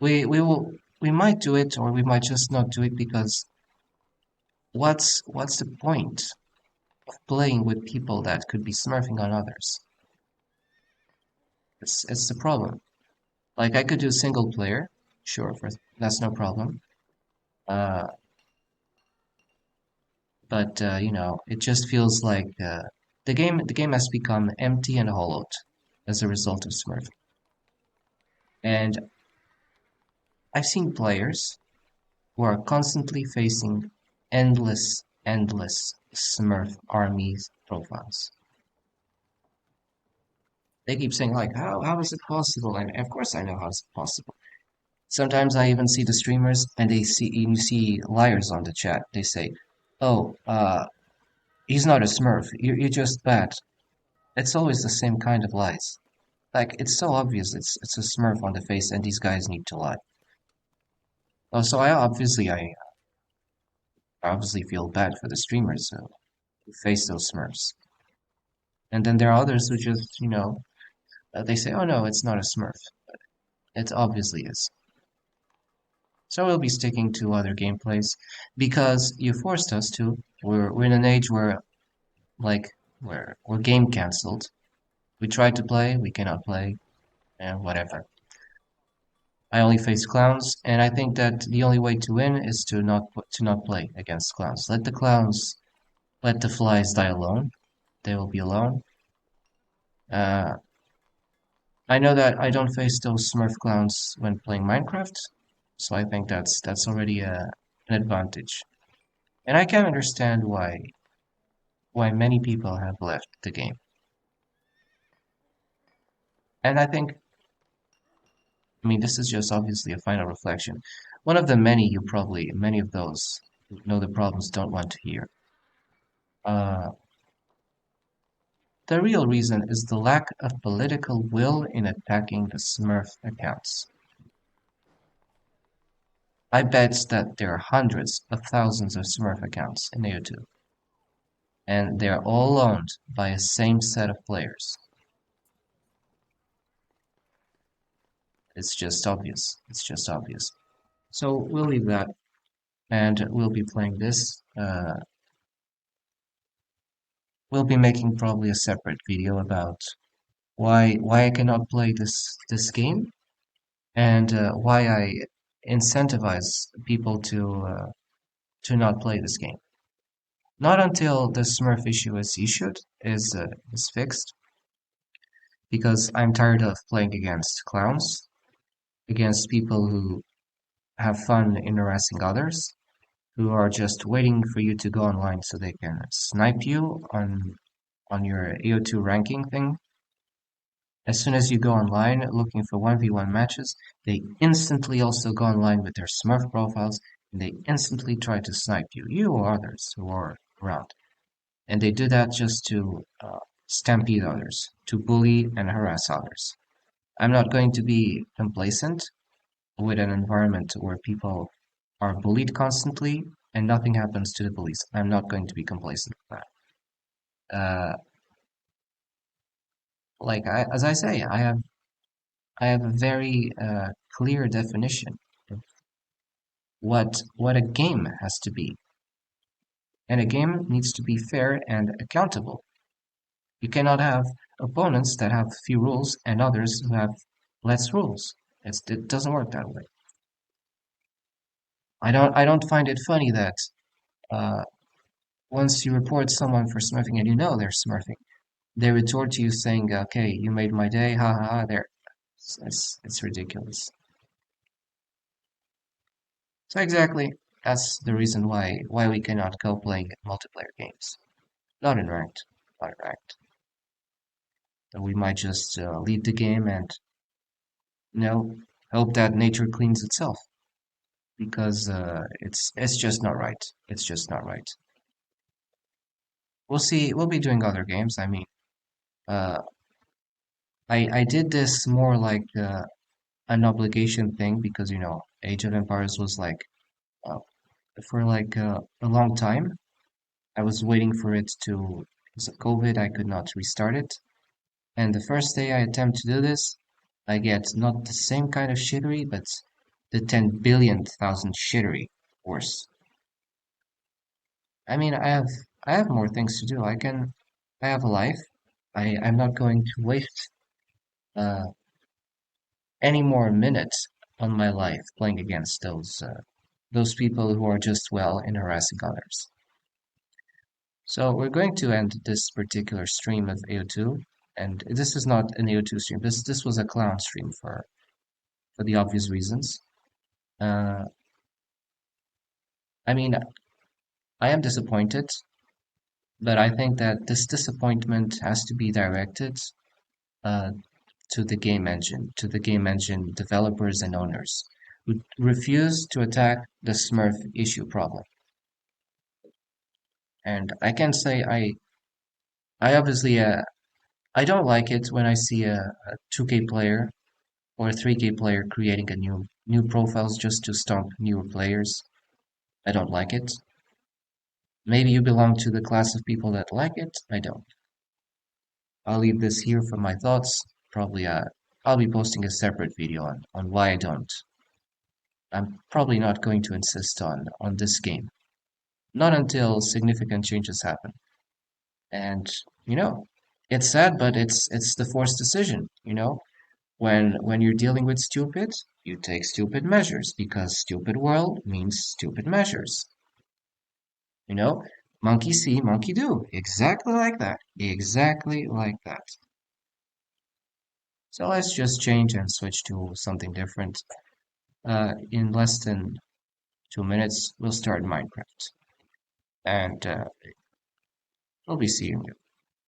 we might do it or we might just not do it because what's the point of playing with people that could be smurfing on others? It's the problem. Like I could do single player, sure, that's no problem. Uh, but it just feels like the game has become empty and hollowed as a result of Smurf. And I've seen players who are constantly facing endless Smurf armies profiles. They keep saying like, how is it possible? And of course I know how it's possible. Sometimes I even see the streamers and you see liars on the chat. They say, "Oh, he's not a Smurf. You're just bad." It's always the same kind of lies. Like it's so obvious it's a Smurf on the face, and these guys need to lie. Oh, so I obviously feel bad for the streamers who face those Smurfs. And then there are others who just they say, "Oh no, it's not a Smurf." It obviously is. So we'll be sticking to other gameplays because you forced us to. We're in an age where like we're game cancelled. We tried to play, we cannot play, and whatever. I only face clowns, and I think that the only way to win is to not play against clowns. Let the flies die alone. They will be alone. Uh, I know that I don't face those Smurf clowns when playing Minecraft, so I think that's already an advantage. And I can understand why many people have left the game. And I mean, this is just obviously a final reflection. One of the many of those who know the problems don't want to hear. Uh, the real reason is the lack of political will in attacking the Smurf accounts. I bet that there are hundreds of thousands of Smurf accounts in AO2, and they're all owned by a same set of players. It's just obvious. It's just obvious. So we'll leave that, and we'll be playing this. We'll be making probably a separate video about why I cannot play this game and why I incentivize people to not play this game. Not until the Smurf issue is fixed, because I'm tired of playing against clowns, against people who have fun in harassing others, who are just waiting for you to go online so they can snipe you on your AO2 ranking thing. As soon as you go online looking for 1v1 matches, they instantly also go online with their Smurf profiles and they instantly try to snipe you or others who are around. And they do that just to stampede others, to bully and harass others. I'm not going to be complacent with an environment where people are bullied constantly and nothing happens to the bullies. I'm not going to be complacent with that. As I say, I have a very clear definition of what a game has to be, and a game needs to be fair and accountable. You cannot have opponents that have few rules and others who have less rules. It doesn't work that way. I don't find it funny that uh, once you report someone for smurfing and you know they're smurfing, they retort to you saying, "Okay, you made my day, ha ha ha." There, it's ridiculous. So exactly. That's the reason why we cannot go playing multiplayer games. Not in ranked, not in ranked. And we might just leave the game and you know hope that nature cleans itself because it's just not right. It's just not right. We'll see. We'll be doing other games. I mean, uh, I did this more like an obligation thing because Age of Empires was like uh, for like a long time. I was waiting for it to because of COVID. I could not restart it, and the first day I attempt to do this, I get not the same kind of shittery, but the 10 billionth thousand shittery worse. I mean, I have more things to do. I have a life. I'm not going to waste uh, any more minutes on my life playing against those people who are just well in harassing others. So we're going to end this particular stream of AO2, and this is not an AO2 stream. This was a clown stream for the obvious reasons. Uh, I mean, I am disappointed, but I think that this disappointment has to be directed uh, to the game engine developers and owners who refuse to attack the Smurf issue problem. And I can say I obviously I don't like it when I see a 2K player or a 3K player creating a new profiles just to stomp newer players. I don't like it. Maybe you belong to the class of people that like it. I don't. I'll leave this here for my thoughts. Probably I'll be posting a separate video on why I don't. I'm probably not going to insist on this game. Not until significant changes happen. And you know, it's sad, but it's the forced decision, when you're dealing with stupid, you take stupid measures because stupid world means stupid measures. You know, monkey see, monkey do. Exactly like that. Exactly like that. So let's just change and switch to something different. In less than 2 minutes, we'll start Minecraft, and we'll be seeing you.